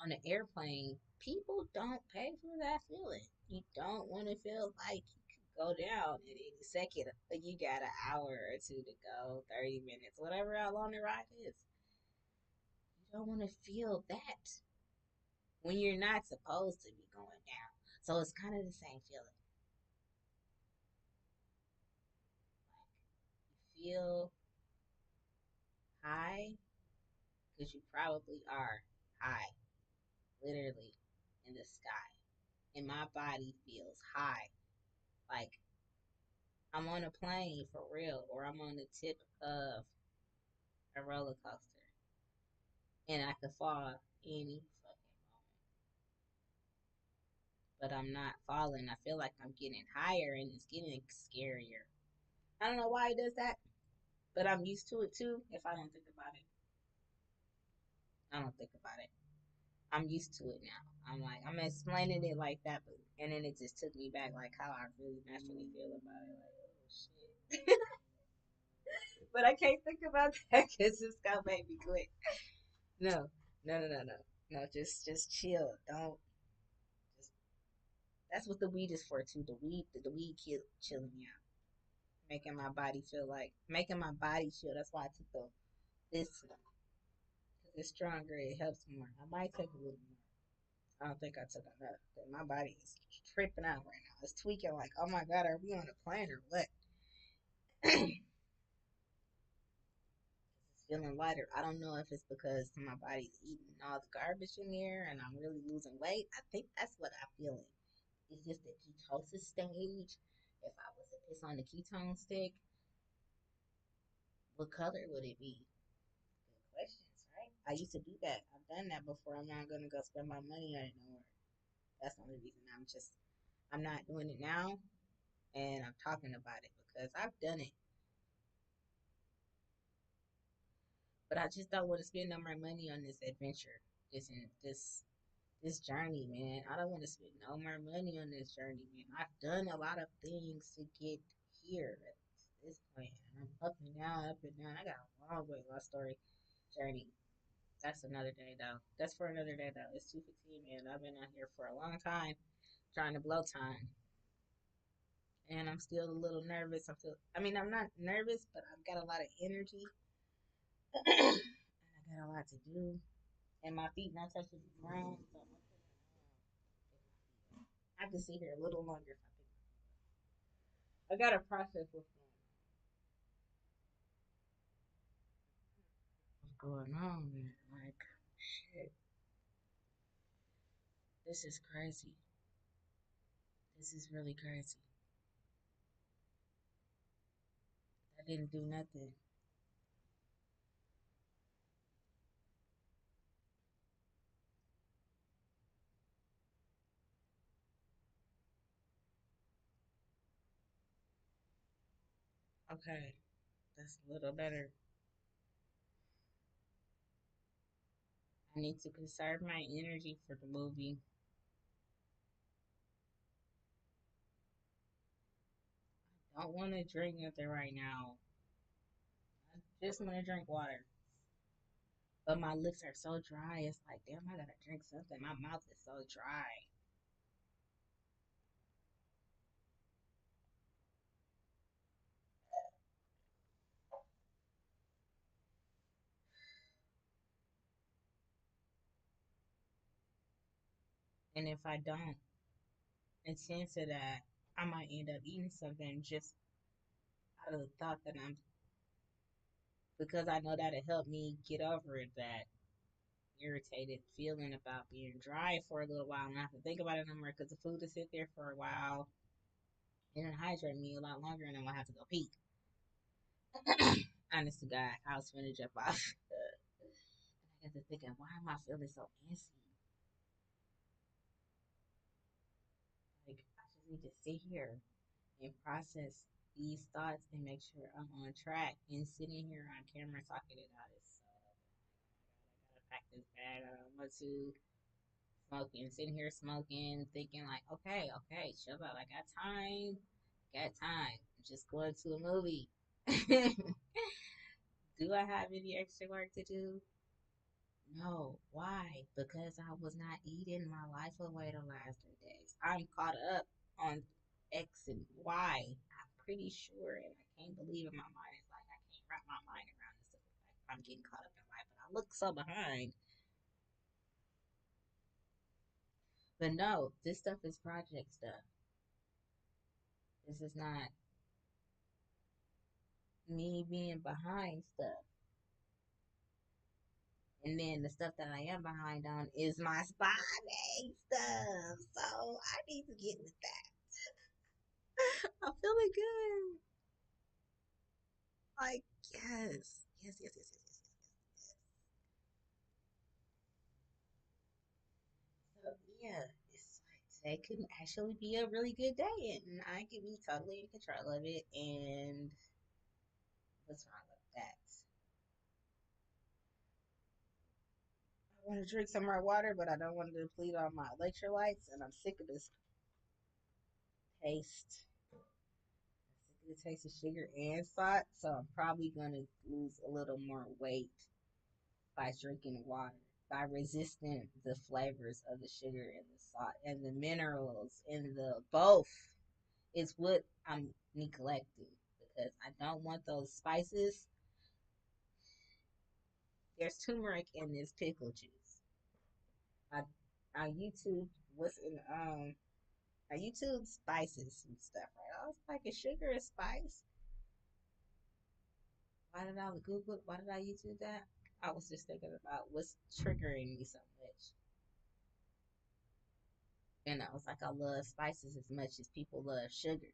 Right? On an airplane, people don't pay for that feeling. You don't want to feel like you could go down at any second. You got an hour or two to go, 30 minutes, whatever how long the ride is. You don't want to feel that when you're not supposed to be going down. So it's kind of the same feeling. Like you feel high because you probably are high, literally in the sky. And my body feels high. Like I'm on a plane for real, or I'm on the tip of a roller coaster, and I could fall any fucking moment. But I'm not falling. I feel like I'm getting higher, and it's getting scarier. I don't know why it does that, but I'm used to it too. If I don't think about it, I don't think about it. I'm used to it now. I'm like I'm explaining it like that, but and then it just took me back like how I really naturally feel about it. Like oh shit. But I can't think about that because it's gonna make me quit. No, no. No, just chill. Don't. Just, that's what the weed is for too. The weed kill chilling me out, making my body feel like making my body chill. That's why I took this because it's stronger. It helps more. I might take a little more. I don't think I took enough. But my body is tripping out right now. It's tweaking like, oh my god, are we on a plane or what? It's feeling lighter. I don't know if it's because my body's eating all the garbage in there and I'm really losing weight. I think that's what I'm feeling. It's just the ketosis stage. If I was to piss on the ketone stick, what color would it be? Good questions, right? I used to do that. I've done that before. I'm not gonna go spend my money on it no more. That's the only reason I'm not doing it now, and I'm talking about it because I've done it, but I just don't want to spend no more money on this adventure, this journey, man. I don't want to spend no more money on this journey, man. I've done a lot of things to get here at this point. And I'm up and down, up and down. I got a long weight loss story journey. That's another day though. That's for another day though. It's 2:15, man. I've been out here for a long time trying to blow time. And I'm still a little nervous. I mean, I'm not nervous, but I've got a lot of energy. And I got a lot to do. And my feet not touching the ground. So I can sit here a little longer if I pick. I gotta process what's going on, man. Like, shit, this is crazy. This is really crazy. I didn't do nothing. Okay, that's a little better. I need to conserve my energy for the movie. Don't want to drink nothing right now. I just want to drink water. But my lips are so dry. It's like, damn, I gotta drink something. My mouth is so dry. And if I don't attend to that, I might end up eating something just out of the thought that I'm, because I know that'll help me get over it, that irritated feeling about being dry for a little while and not have to think about it no more because the food will sit there for a while and it'll hydrate me a lot longer and then I'll have to go pee. Honest to God, I was finna jump off. I got to thinking, why am I feeling so antsy? Like, I just need to sit here and process these thoughts and make sure I'm on track. And sitting here on camera talking it out is so. I gotta pack this bag. I don't want to smoking, sitting here smoking, thinking like, okay, okay, chill out. I got time. Got time. I'm just going to a movie. Do I have any extra work to do? No. Why? Because I was not eating my life away the last 3 days. I'm caught up on X and Y. I'm pretty sure, and I can't believe in my mind. It's like I can't wrap my mind around this. Like I'm getting caught up in life, but I look so behind. But no, this stuff is project stuff. This is not me being behind stuff. And then the stuff that I am behind on is my spy stuff. So I need to get with that. I'm feeling good. Like, yes. Yes, yes, yes, yes, yes, yes. So, yeah, it's like today could actually be a really good day and I can be totally in control of it. And what's wrong with that? I want to drink some more water, but I don't want to deplete all my electrolytes. And I'm sick of this taste. I'm sick of the taste of sugar and salt. So I'm probably going to lose a little more weight by drinking water, by resisting the flavors of the sugar and the salt and the minerals and the both is what I'm neglecting because I don't want those spices. There's turmeric in this pickle juice. I on YouTube, what's in on YouTube spices and stuff, right? I was like, is sugar a spice? Why did I Google? Why did I YouTube that? I was just thinking about what's triggering me so much. And I was like, I love spices as much as people love sugar.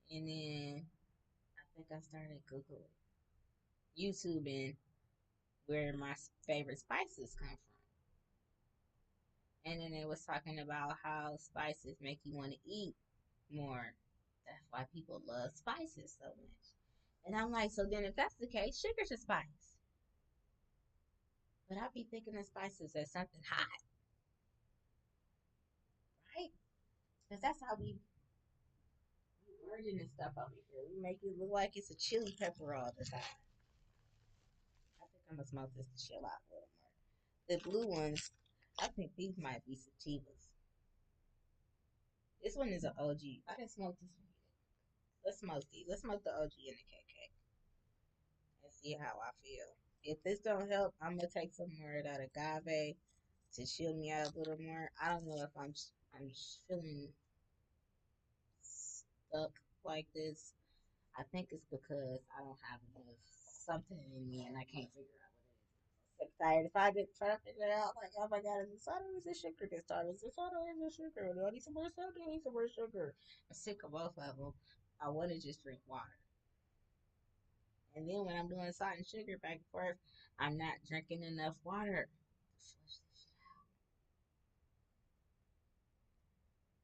And then I think I started Googling, YouTubing where my favorite spices come from. And then it was talking about how spices make you want to eat more. That's why people love spices so much. And I'm like, so then if that's the case, sugar's a spice. But I be thinking of spices as something hot, right? Because that's how we wording this stuff over here. We make it look like it's a chili pepper all the time. I think I'm gonna smoke this to chill out a little more. The blue ones, I think these might be sativas. This one is an OG. I didn't smoke this one yet. Let's smoke these. Let's smoke the OG and the KK and see how I feel. If this don't help, I'm gonna take some more of that agave to chill me out a little more. I don't know if I'm feeling stuck like this. I think it's because I don't have enough something in me and I can't figure out what it is. I'm tired of trying to figure it out. Like, oh my god, is it soda or is it sugar this time? Is it soda or is it sugar? Do I need some more soda? Do I need some more sugar? I'm sick of both of them. I want to just drink water. And then when I'm doing salt and sugar back and forth, I'm not drinking enough water.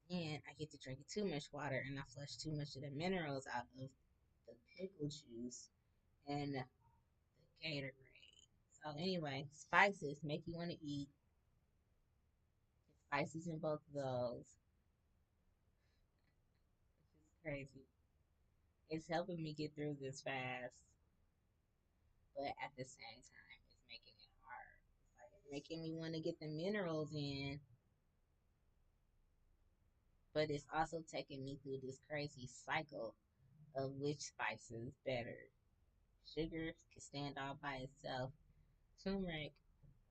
And I get to drinking too much water and I flush too much of the minerals out of the pickle juice and the Gatorade. So anyway, spices make you want to eat. Spices in both of those, which is crazy. It's helping me get through this fast, but at the same time, it's making it hard. It's like it's making me want to get the minerals in, but it's also taking me through this crazy cycle of which spice is better. Sugar can stand all by itself. Turmeric,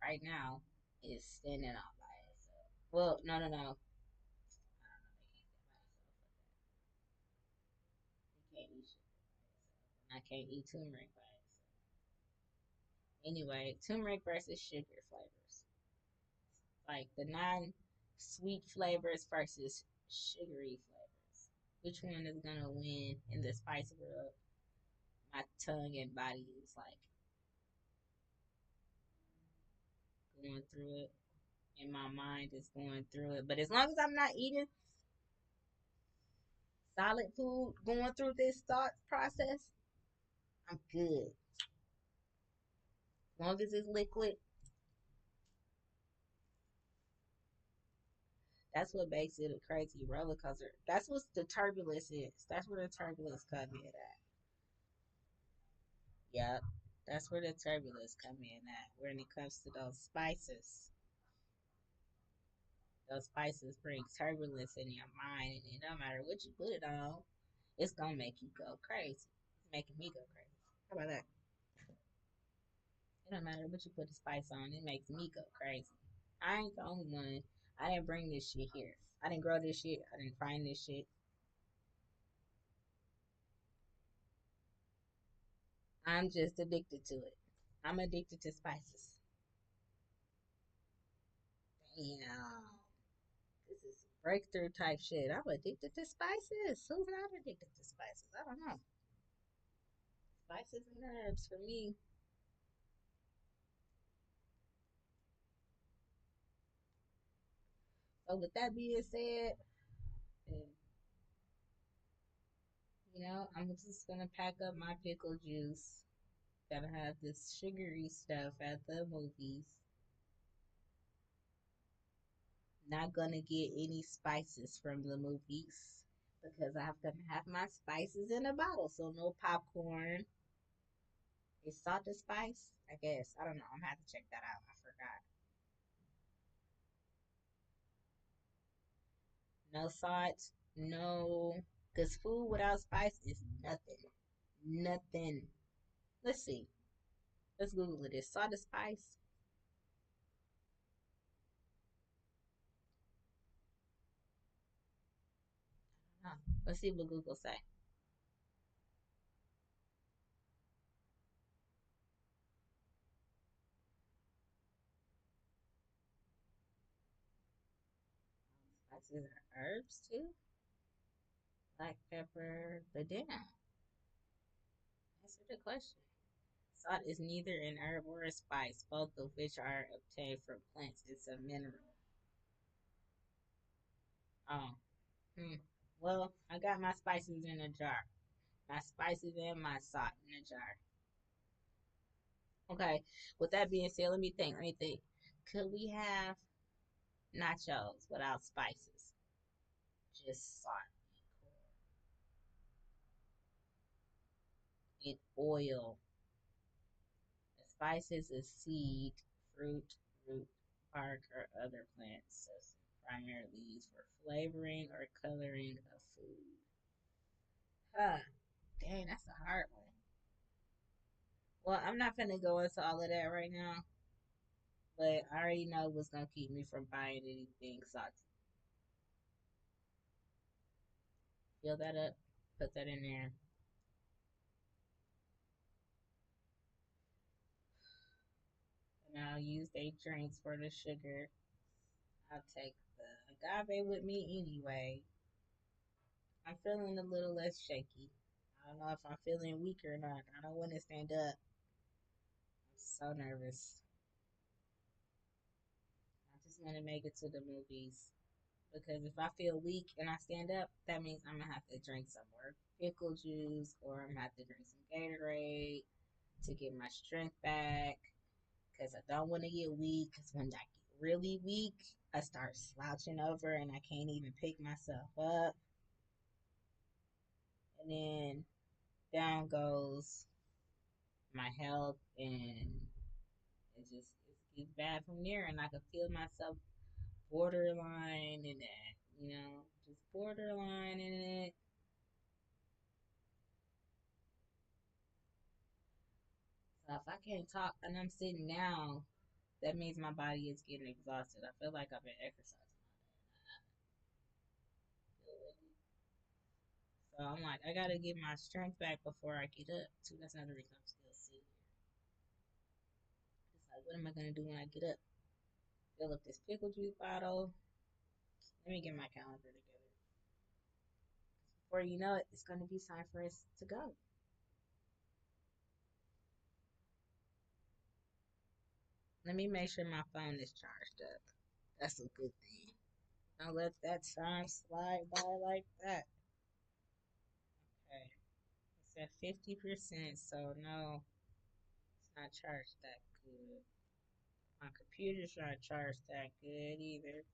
right now, is standing all by itself. Well, no, no, no. I don't know. They can't stand by itself. You can't eat sugar by itself. And I can't eat turmeric by itself. Anyway, turmeric versus sugar flavors. Like the non-sweet flavors versus sugary flavors. Which one is gonna win in the spice world? My tongue and body is like going through it, and my mind is going through it. But as long as I'm not eating solid food, going through this thought process, I'm good. As long as it's liquid, that's what makes it a crazy roller coaster. That's what the turbulence is. That's where the turbulence comes in at. Yep. That's where the turbulence come in at. When it comes to those spices bring turbulence in your mind, and it don't matter what you put it on, it's gonna make you go crazy. It's making me go crazy. How about that? It don't matter what you put the spice on, it makes me go crazy. I ain't the only one. I didn't bring this shit here. I didn't grow this shit. I didn't find this shit. I'm just addicted to it. I'm addicted to spices. Damn. This is breakthrough type shit. I'm addicted to spices. Who's not addicted to spices? I don't know. Spices and herbs for me. So with that being said, I'm just gonna pack up my pickle juice. Gotta have this sugary stuff at the movies. Not gonna get any spices from the movies because I'm gonna have my spices in a bottle. So no popcorn. Is salt a spice? I guess. I don't know. I'm gonna have to check that out. I forgot. No salt, no, because food without spice is nothing. Nothing. Let's see. Let's Google it. Is salt a spice? Huh. Let's see what Google say. Spices are herbs too. Black pepper. But damn, answer the question. Salt is neither an herb or a spice, both of which are obtained from plants. It's a mineral. Oh, hmm. Well, I got my spices in a jar. My spices and my salt in a jar. Okay. With that being said, let me think. Let me think. Could we have nachos without spices? Just salt and oil. The spices is seed, fruit, root, bark, or other plant substance, primarily used for flavoring or coloring of food. Huh. Dang, that's a hard one. Well, I'm not gonna go into all of that right now, but I already know what's gonna keep me from buying anything salty. Fill that up, put that in there. use their drinks for the sugar. I'll take the agave with me anyway. I'm feeling a little less shaky. I don't know if I'm feeling weak or not. I don't want to stand up. I'm so nervous. I just want to make it to the movies. Because if I feel weak and I stand up, that means I'm gonna have to drink some more pickle juice or I'm gonna have to drink some Gatorade to get my strength back. Because I don't want to get weak. Because when I get really weak, I start slouching over and I can't even pick myself up. And then down goes my health, and it gets bad from there. And I can feel myself borderline in that, just borderline in it. So if I can't talk and I'm sitting down, that means my body is getting exhausted. I feel like I've been exercising all day. So I'm like, I gotta get my strength back before I get up. Too. That's another reason I'm still sitting here. It's like, what am I gonna do when I get up? Fill up this pickle juice bottle. Let me get my calendar together. Before you know it, it's gonna be time for us to go. Let me make sure my phone is charged up. That's a good thing. Don't let that time slide by like that. Okay. It's at 50%, so no, it's not charged that good. My computer's not charged that good either.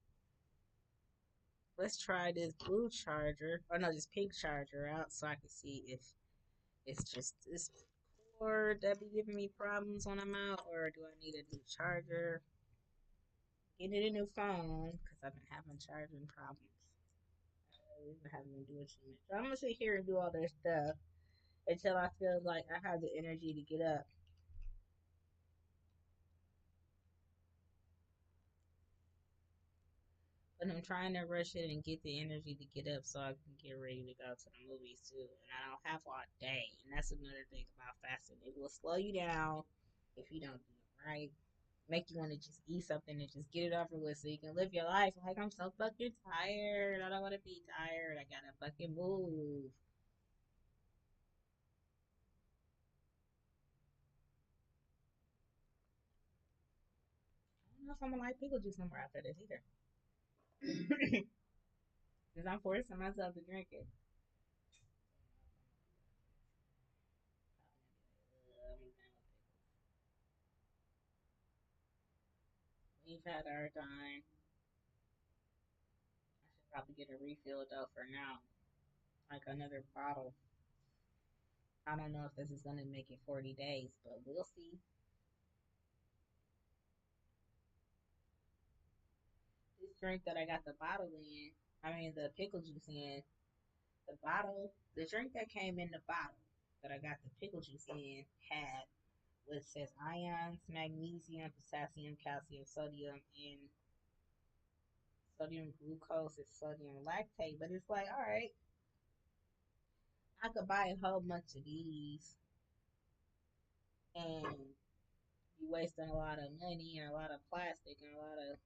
Let's try this blue charger, or no, this pink charger out so I can see if it's just this cord that be giving me problems when I'm out, or do I need a new charger? Getting a new phone because I've been having charging problems. We've been having to do it too much. So I'm gonna sit here and do all this stuff until I feel like I have the energy to get up. But I'm trying to rush it and get the energy to get up so I can get ready to go to the movies too. And I don't have all day. And that's another thing about fasting. It will slow you down if you don't do it right. Make you want to just eat something and just get it over with so you can live your life. Like, I'm so fucking tired. I don't want to be tired. I gotta fucking move. I don't know if I'm gonna like pickle juice no more after this either. Because I'm forcing myself to drink it. We've had our time. I should probably get a refill though for now. Like another bottle. I don't know if this is gonna make it 40 days, but we'll see. This drink that I got the bottle in, I mean the pickle juice in, the drink that came in the bottle that I got the pickle juice in had what says ions, magnesium, potassium, calcium, sodium, and sodium glucose and sodium lactate. But it's like, all right, I could buy a whole bunch of these and be wasting a lot of money and a lot of plastic and a lot of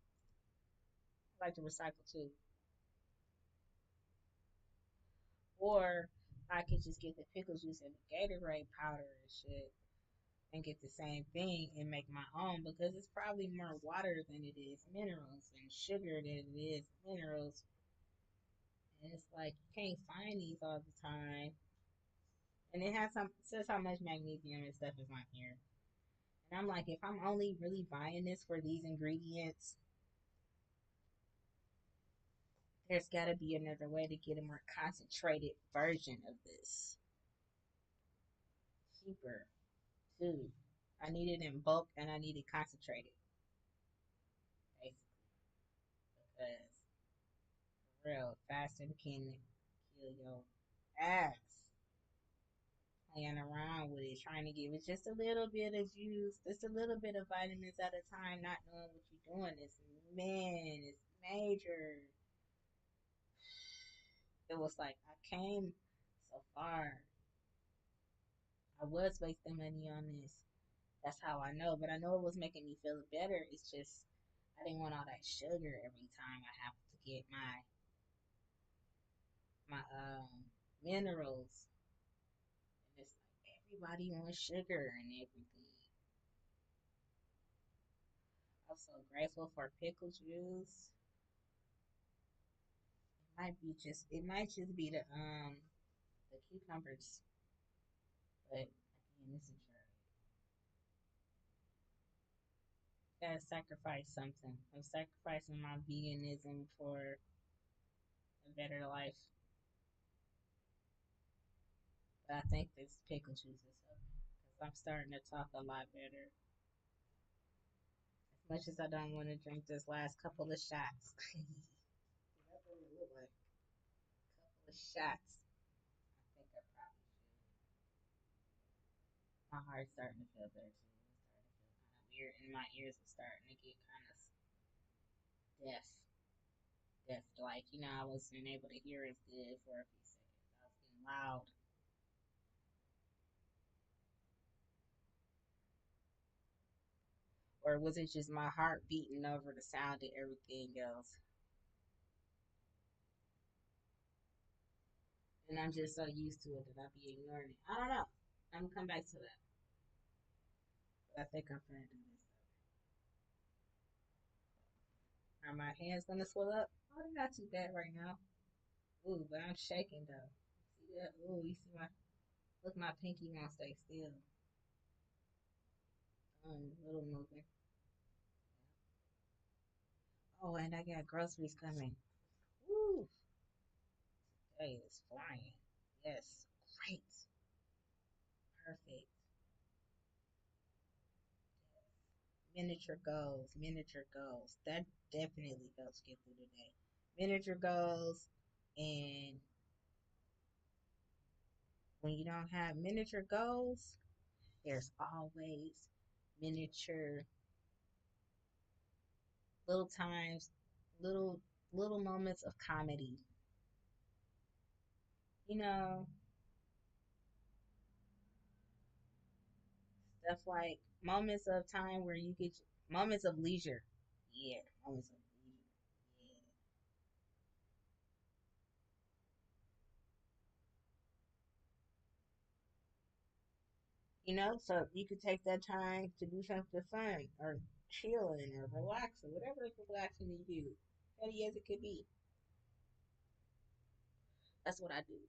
I like to recycle too. Or I could just get the pickle juice and the Gatorade powder and shit and get the same thing and make my own because it's probably more water than it is minerals and sugar than it is minerals. And it's like you can't find these all the time. And it says how much magnesium and stuff is on here. And I'm like, if I'm only really buying this for these ingredients, there's got to be another way to get a more concentrated version of this. Cheaper, too. I need it in bulk and I need it concentrated, basically. Because, for real, fasting can kill your ass. Playing around with it, trying to give it just a little bit of juice, just a little bit of vitamins at a time, not knowing what you're doing. It's major. It was like I came so far. I was wasting money on this, That's how I know. But I know it was making me feel better. It's just I didn't want all that sugar every time I have to get my minerals. And it's like everybody wants sugar and everything. I'm so grateful for pickle juice. It might just be the cucumbers, but again, this is your gotta sacrifice something. I'm sacrificing my veganism for a better life. But I think this pickle juice is helping because I'm starting to talk a lot better. As much as I don't want to drink this last couple of shots. That's what it looked like. A couple of shots. I think I probably should. My heart's starting to feel better too. It's starting to feel kind of weird, and my ears are starting to get kind of deaf. Deaf, like I wasn't able to hear as good for a few seconds. I was getting loud. Or was it just my heart beating over the sound of everything else? And I'm just so used to it that I be ignoring it. I don't know. I'm gonna come back to that. But I think I'm gonna do this. Are my hands gonna swell up? Oh, they're not too bad right now. Ooh, but I'm shaking though. See that? Ooh, you see my pinky won't stay still. Little movement. Oh, and I got groceries coming. Woo! Day is flying. Yes, great, perfect. Miniature goals, miniature goals. That definitely helps get through the day. Miniature goals, and when you don't have miniature goals, there's always miniature little times, little little moments of comedy. You know, stuff like moments of time where you get moments of leisure. Yeah, moments of leisure. Yeah. So you could take that time to do something fun or chilling or relaxing, whatever is relaxing to you, petty as it could be. That's what I do.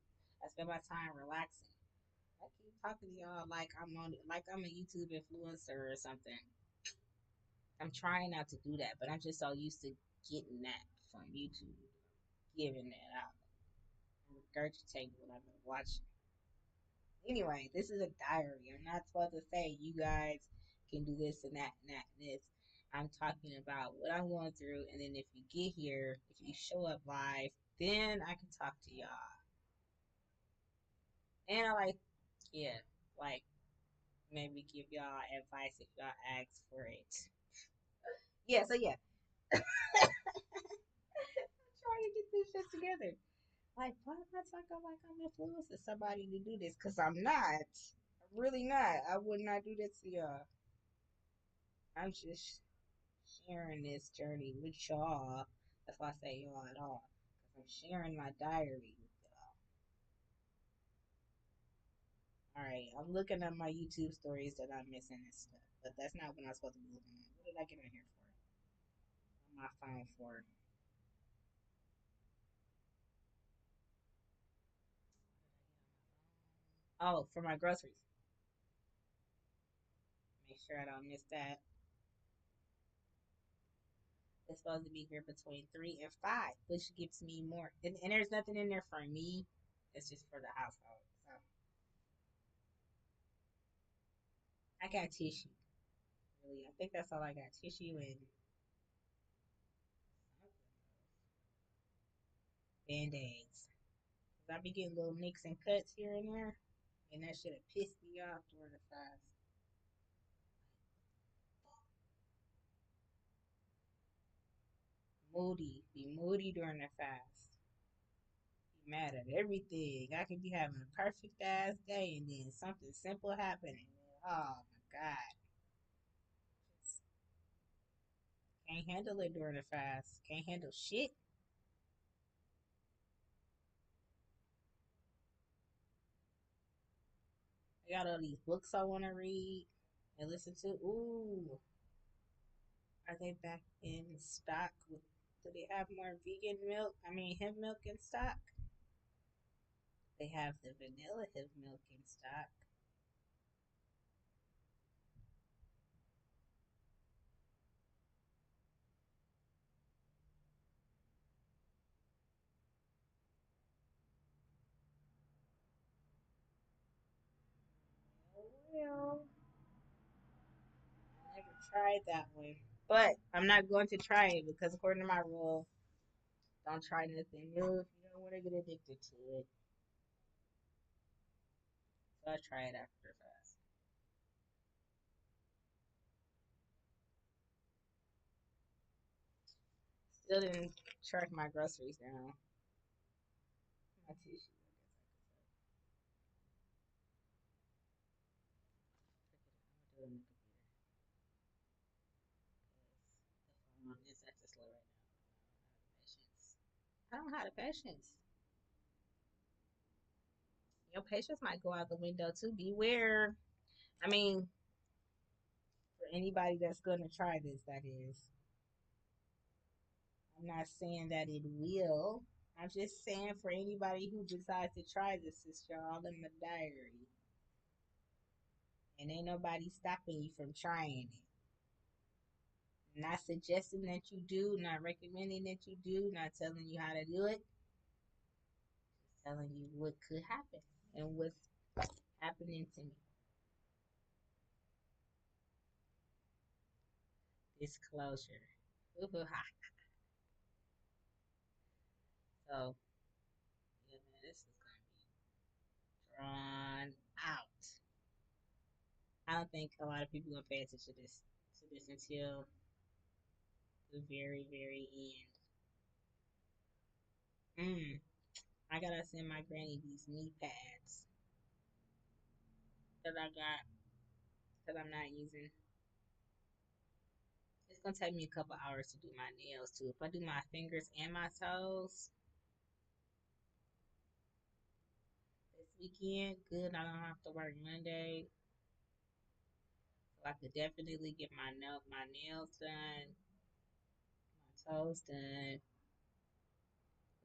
I spend my time relaxing. I keep talking to y'all like I'm a YouTube influencer or something. I'm trying not to do that, but I'm just so used to getting that from YouTube, giving that out, regurgitating what I've been watching. Anyway, this is a diary. I'm not supposed to say you guys can do this and that and that and this. I'm talking about what I'm going through, and then if you get here, if you show up live, then I can talk to y'all. And I yeah, like maybe give y'all advice if y'all ask for it. Yeah, so yeah, I'm trying to get this shit together. Like, why am I talking like I'm influencing somebody to do this? Because I'm not. I'm really not. I would not do this to y'all. I'm just sharing this journey with y'all. That's why I say y'all at all. Because I'm sharing my diary with y'all. Alright, I'm looking at my YouTube stories that I'm missing and stuff. But that's not what I'm supposed to be looking at. What did I get on here for? On my phone for? Oh, for my groceries. Make sure I don't miss that. It's supposed to be here between 3 and 5, which gives me more. And there's nothing in there for me. It's just for the household. So I got tissue. Really, I think that's all I got. Tissue and band-aids. Cause I be getting little nicks and cuts here and there, and that should have pissed me off during the fast. Moody, be moody during the fast. Be mad at everything. I could be having a perfect ass day, and then something simple happening. Oh my god. Can't handle it during the fast. Can't handle shit. I got all these books I want to read and listen to. Ooh, are they back in stock? Do they have more vegan milk? I mean, hemp milk in stock? They have the vanilla hemp milk in stock. Oh, well, I never tried that one. But I'm not going to try it because, according to my rule, don't try nothing new if you don't want to get addicted to it. So I try it after fast. Still didn't track my groceries down. My tissue, I guess I could say. I'm gonna do it in the computer because the phone is at the slow right now. I don't have the patience. Your patience might go out the window too. Beware. I mean, for anybody that's gonna try this, that is. I'm not saying that it will. I'm just saying for anybody who decides to try this, it's y'all in the diary. And ain't nobody stopping you from trying it. Not suggesting that you do, not recommending that you do, not telling you how to do it, just telling you what could happen and what's happening to me. Disclosure. So, yeah, man, this is going to be drawn out. I don't think a lot of people are going to pay attention to this until the very, very end. I gotta send my granny these knee pads that I got that I'm not using. It's gonna take me a couple hours to do my nails too. If I do my fingers and my toes this weekend, good. I don't have to work Monday, so I could definitely get my nails done, my toes done.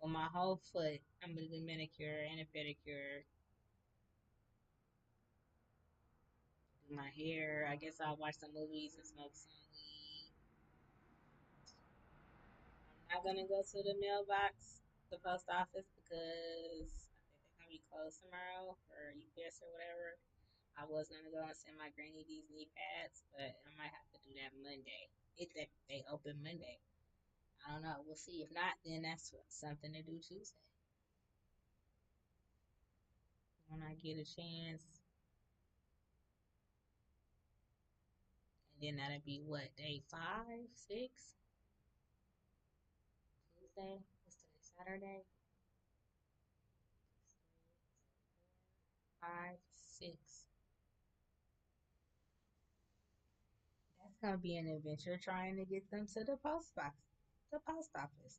Well, my whole foot, I'm gonna do manicure and a pedicure. Do my hair. I guess I'll watch some movies and smoke some weed. I'm not gonna go to the mailbox, the post office, because I think they're gonna be closed tomorrow for UPS or whatever. I was gonna go and send my granny these knee pads, but I might have to do that Monday. If they open Monday, I don't know. We'll see. If not, then that's something to do Tuesday when I get a chance. And then that'll be what, day 5, 6, Tuesday. What's today? Saturday. 5, 6. That's gonna be an adventure trying to get them to the post box, the post office.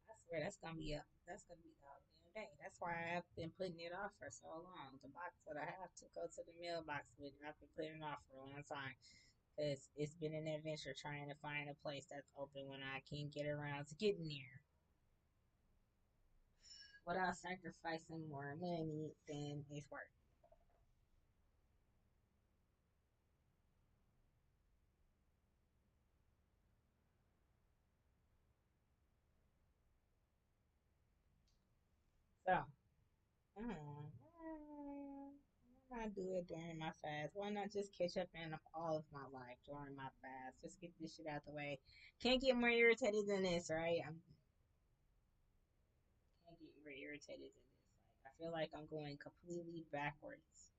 I swear that's gonna be the whole damn day. That's why I've been putting it off for so long. The box that I have to go to the mailbox with, I've been putting it off for a long time because it's been an adventure trying to find a place that's open when I can get around to getting there without sacrificing more money than it's worth. So, why not do it during my fast? Why not just catch up in all of my life during my fast? Just get this shit out the way. Can't get more irritated than this, right? I can't get more irritated than this. Like, I feel like I'm going completely backwards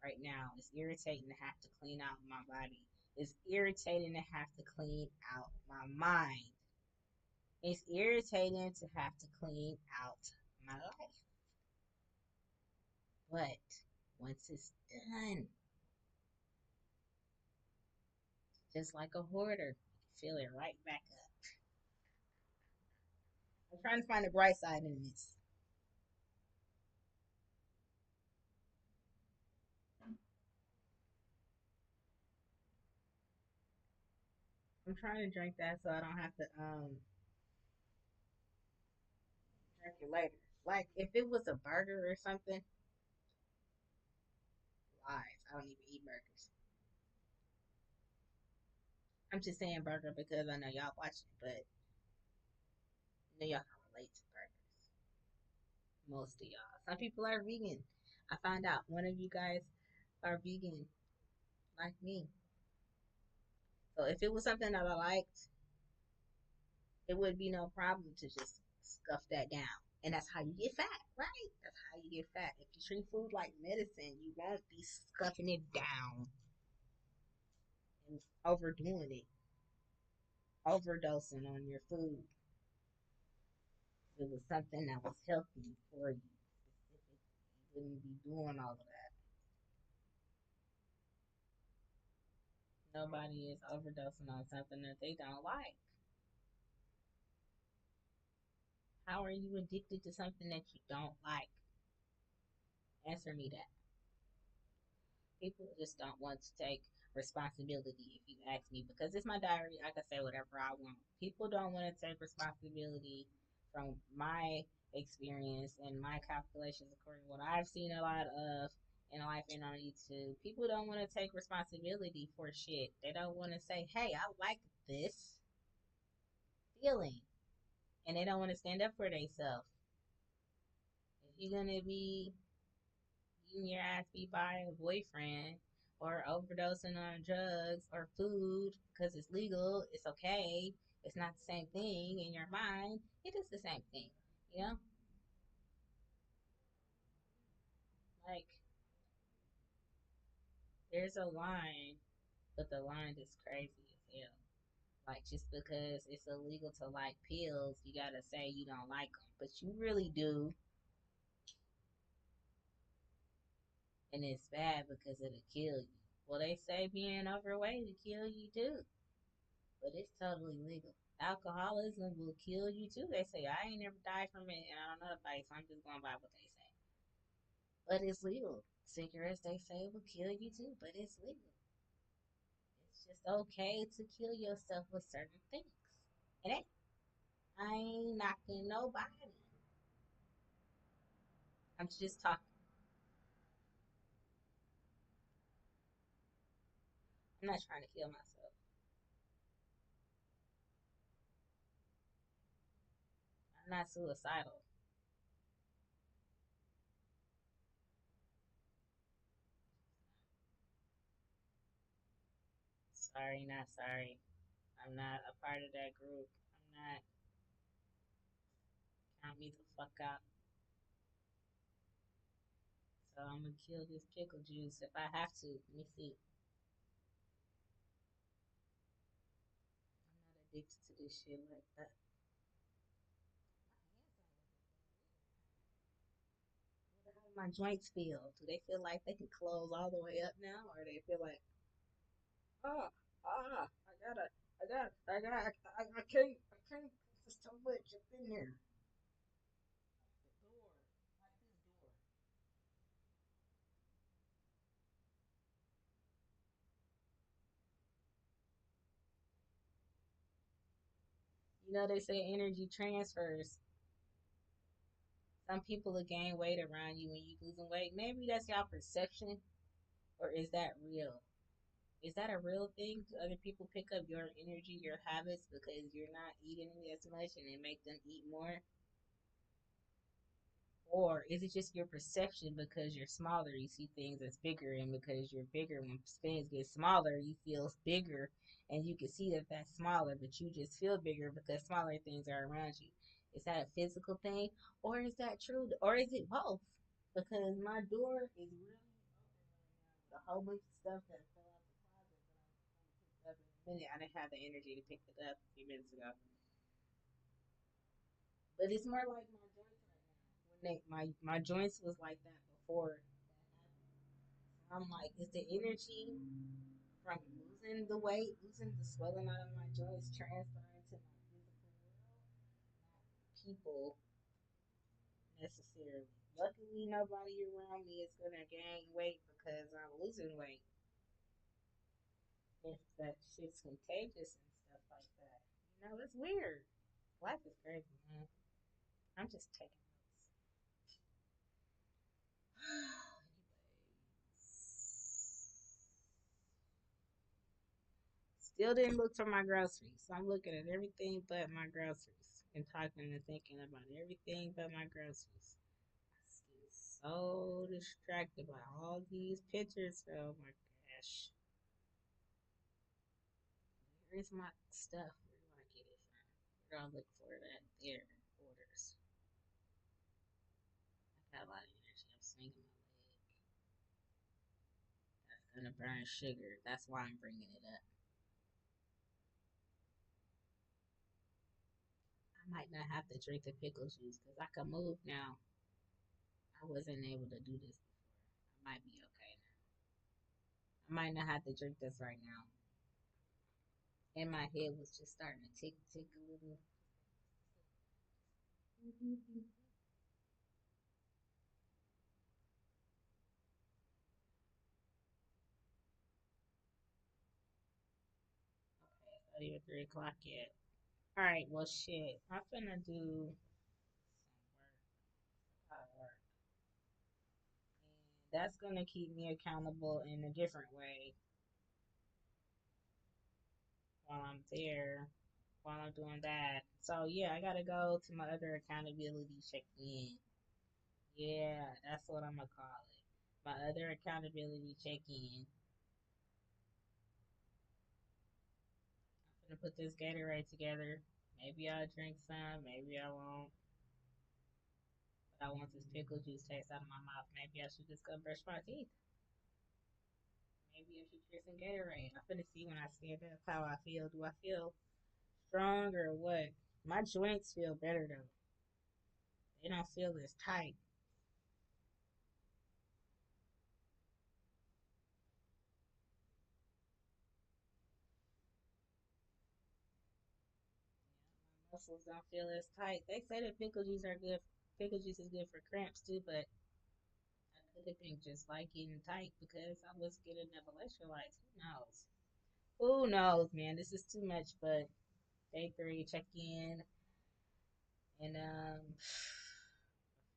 right now. It's irritating to have to clean out my body. It's irritating to have to clean out my mind. It's irritating to have to clean out my life. But once it's done, just like a hoarder. fill it right back up. I'm trying to find the bright side in this. I'm trying to drink that so I don't have to drink it later. Like if it was a burger or something, lies. I don't even eat burgers. I'm just saying burger because I know y'all watching, but I know y'all can relate to burgers. Most of y'all. Some people are vegan. I found out one of you guys are vegan like me. So if it was something that I liked, it would be no problem to just scuff that down. And that's how you get fat, right? That's how you get fat. If you treat food like medicine, you won't be scuffing it down and overdoing it, overdosing on your food. If it was something that was healthy for you specifically, you wouldn't be doing all of that. Nobody is overdosing on something that they don't like. How are you addicted to something that you don't like? Answer me that. People just don't want to take responsibility, if you ask me, because it's my diary. I can say whatever I want. People don't want to take responsibility from my experience and my calculations according to what I've seen a lot of in life and on YouTube. People don't want to take responsibility for shit. They don't want to say, hey, I like this feeling. And they don't want to stand up for themselves. If you're going to be getting your ass beat by a boyfriend or overdosing on drugs or food because it's legal, it's okay, it's not the same thing in your mind, it is the same thing, you know? Like, there's a line, but the line is crazy as hell. Like, just because it's illegal to like pills, you gotta say you don't like them, but you really do, and it's bad because it'll kill you. Well, they say being overweight will kill you too, but it's totally legal. Alcoholism will kill you too. They say I ain't never died from it, and I don't know nobody, so I'm just going by what they say. But it's legal. Cigarettes, they say, will kill you too, but it's legal. It's just okay to kill yourself with certain things. It ain't. I ain't knocking nobody. I'm just talking. I'm not trying to kill myself. I'm not suicidal. Sorry, not sorry. I'm not a part of that group. I'm not. Count me the fuck out. So I'm gonna kill this pickle juice if I have to. Let me see. I'm not addicted to this shit like that. How do my joints feel? Do they feel like they can close all the way up now, or they feel like, oh, I can't. There's so much up in there. The door, like this door. You know they say energy transfers. Some people will gain weight around you when you losing weight. Maybe that's your perception, or is that real? Is that a real thing? Do other people pick up your energy, your habits because you're not eating as much and it make them eat more? Or is it just your perception because you're smaller, you see things as bigger, and because you're bigger, when things get smaller, you feel bigger, and you can see that that's smaller, but you just feel bigger because smaller things are around you? Is that a physical thing, or is that true, or is it both? Because my door is really open right now with a whole bunch of stuff that fell out the closet, but I'm going to pick it up in a minute. I didn't have the energy to pick it up a few minutes ago. But it's more like my joints right now. When my joints was like that before that happened. So I'm like, is the energy from losing losing the weight, losing the swelling out of my joints, transferring to my physical world, not people necessarily. Luckily, nobody around me is gonna gain weight because I'm losing weight. If that shit's contagious and stuff like that, it's weird. Life is crazy, man. I'm just taking notes. Still didn't look for my groceries. So I'm looking at everything but my groceries and talking and thinking about everything but my groceries. I get so distracted by all these pictures. Oh my gosh. Where's my stuff? Where do I get it from? Where do I look for that? There. Orders. I got a lot of energy. I'm swinging my leg. That's gonna burn sugar. That's why I'm bringing it up. I might not have to drink the pickle juice because I can move now. I wasn't able to do this before. I might be okay now. I might not have to drink this right now. And my head was just starting to tick tick a little. Okay, it's not even 3 o'clock yet. Alright, well shit. I'm finna do some work. I gotta work. And that's gonna keep me accountable in a different way while I'm there, while I'm doing that. So yeah, I gotta go to my other accountability check in. Yeah, that's what I'm gonna call it. My other accountability check in. I'm gonna put this Gatorade together. Maybe I'll drink some, maybe I won't. But I want this pickle juice taste out of my mouth. Maybe I should just go brush my teeth. Maybe I should drink some Gatorade. I'm gonna see when I stand up how I feel. Do I feel strong or what? My joints feel better though. They don't feel as tight. My muscles don't feel as tight. They say that pickle juice are good. Pickle juice is good for cramps too, but I could have been just like getting tight because I was getting enough electrolytes. Who knows? Who knows, man? This is too much, but day 3, check in. And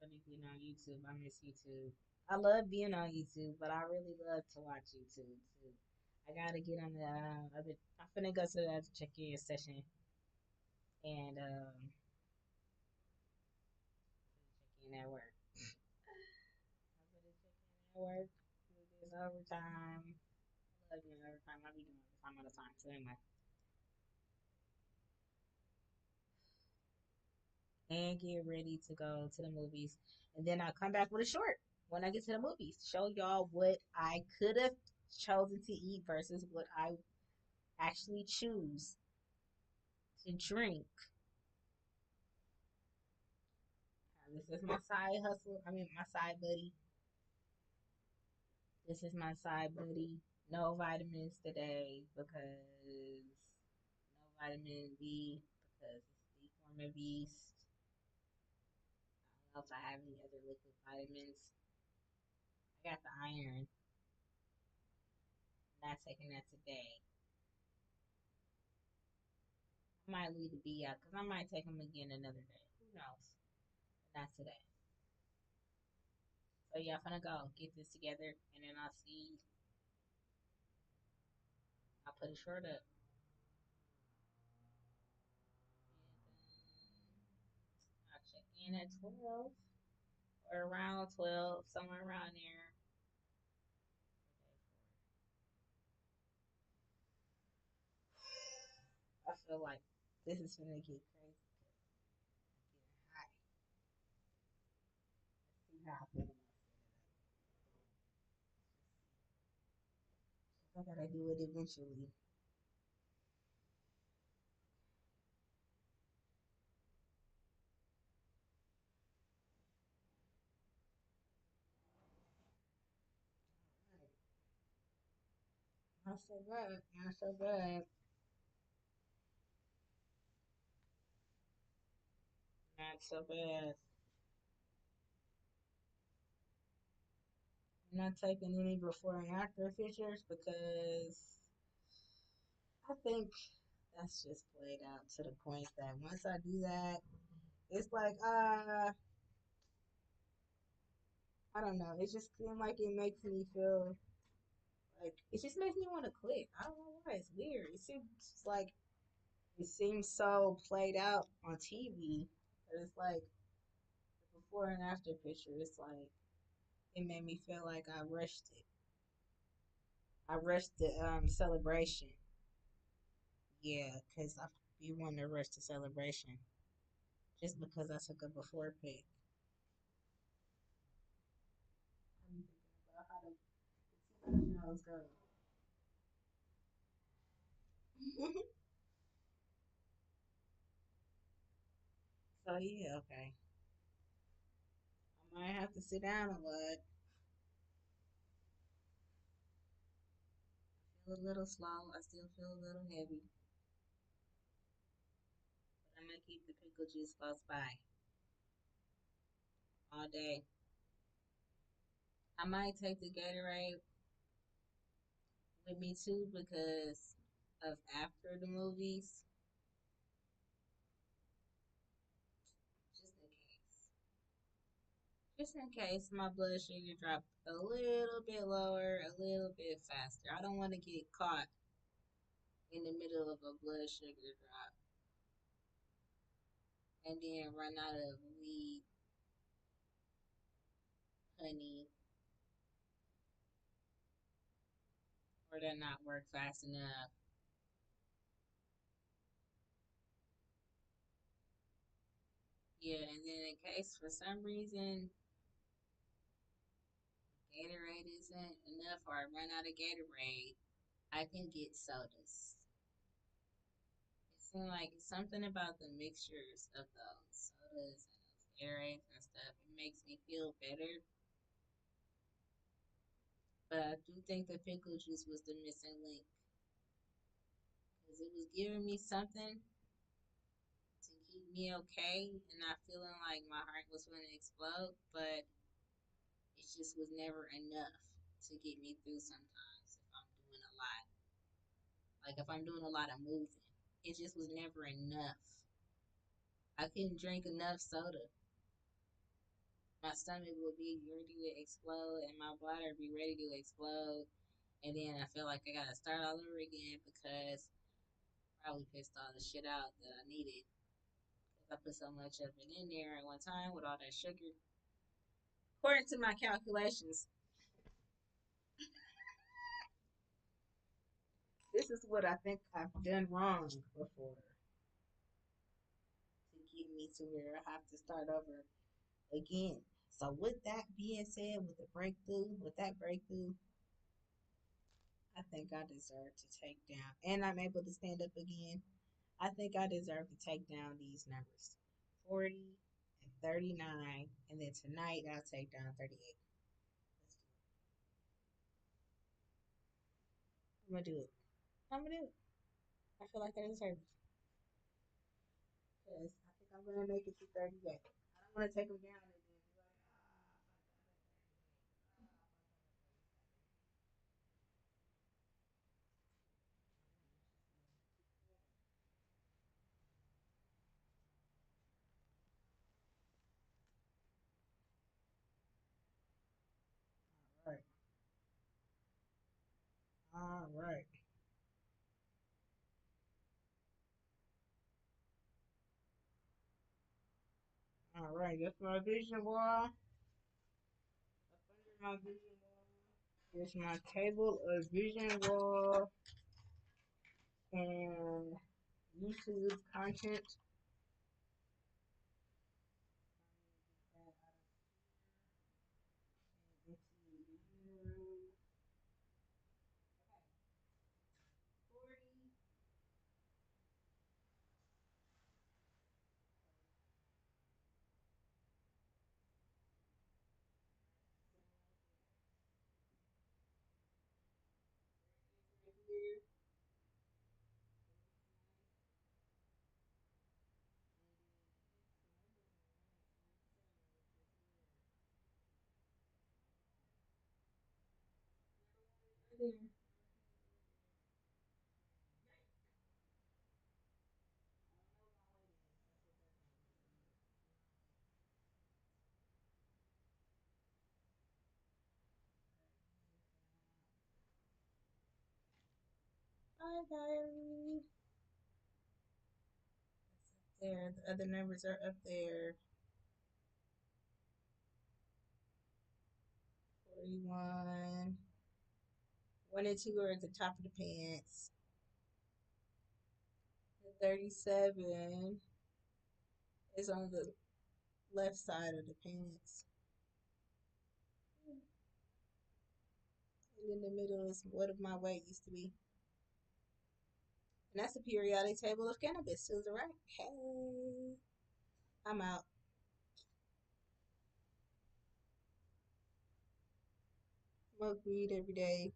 funny being on YouTube. I miss YouTube. I love being on YouTube, but I really love to watch YouTube too. I gotta get on the other. I'm finna go to the other check-in session and check in at work. I'm gonna check in at work. Do this overtime. I love doing overtime. I be doing overtime all the time. So anyway, and get ready to go to the movies. And then I'll come back with a short when I get to the movies. Show y'all what I could have chosen to eat versus what I actually choose to drink. This is my side hustle. I mean, my side buddy. This is my side buddy. No vitamins today because no vitamin B because it's the form of yeast. I don't know if I have any other liquid vitamins. I got the iron. I'm not taking that today. I might leave the B out because I might take them again another day. Who knows? But not today. So yeah, I'm gonna go get this together and then I'll see. I'll put it short up. And I'll check in at 12 or around 12, somewhere around there. I feel like this is gonna get crazy. I'm getting hot. Let's see how I feel about it. I gotta do it eventually. Not so bad. Not so bad. Not so bad. I'm not taking any before and after pictures because I think that's just played out to the point that once I do that, it's like, I don't know. It just seems like it makes me feel like it just makes me want to quit. I don't know why. It's weird. It seems like it seems so played out on TV, but it's like the before and after picture. It's like it made me feel like I rushed it. I rushed the celebration. Yeah, because I be wanting to rush the celebration just because I took a before pic. I'm thinking about how the TV shows go. So yeah, okay. I might have to sit down a lot. I feel a little slow. I still feel a little heavy, but I'm gonna keep the pickle juice close by all day. I might take the Gatorade with me too because of after the movies, just in case. Just in case my blood sugar dropped a little bit lower, a little bit faster. I don't want to get caught in the middle of a blood sugar drop and then run out of weed, honey, or that not work fast enough. Yeah, and then in case for some reason Gatorade isn't enough or I run out of Gatorade, I can get sodas. It seems like something about the mixtures of those sodas and those Gatorades and stuff, it makes me feel better. But I do think the pickle juice was the missing link because it was giving me something to keep me okay and not feeling like my heart was going to explode, but it just was never enough to get me through sometimes if I'm doing a lot. Like if I'm doing a lot of moving, it just was never enough. I couldn't drink enough soda. My stomach would be ready to explode and my bladder would be ready to explode. And then I feel like I gotta start all over again because I probably pissed all the shit out that I needed. Because I put so much of it in there at one time with all that sugar. According to my calculations, this is what I think I've done wrong before to get me to where I have to start over again. So with that being said, with that breakthrough, I think I deserve to take down, and I'm able to stand up again. I think I deserve to take down these numbers, 40 and 39, and then tonight I'll take down 38. Let's do it. I'm gonna do it. I'm gonna do it. I feel like I deserve it because I think I'm gonna make it to 38. I don't want to take them down and then be like, all right, all right, all right. That's my vision wall. Up under my vision wall. Here's my table of vision wall and YouTube content. there. Hi, diary. There, the other numbers are up there. 41. 1 and 2 are at the top of the pants. The 37 is on the left side of the pants. And in the middle is what my weight used to be. And that's a periodic table of cannabis to the right. Hey, I'm out. Smoke weed every day.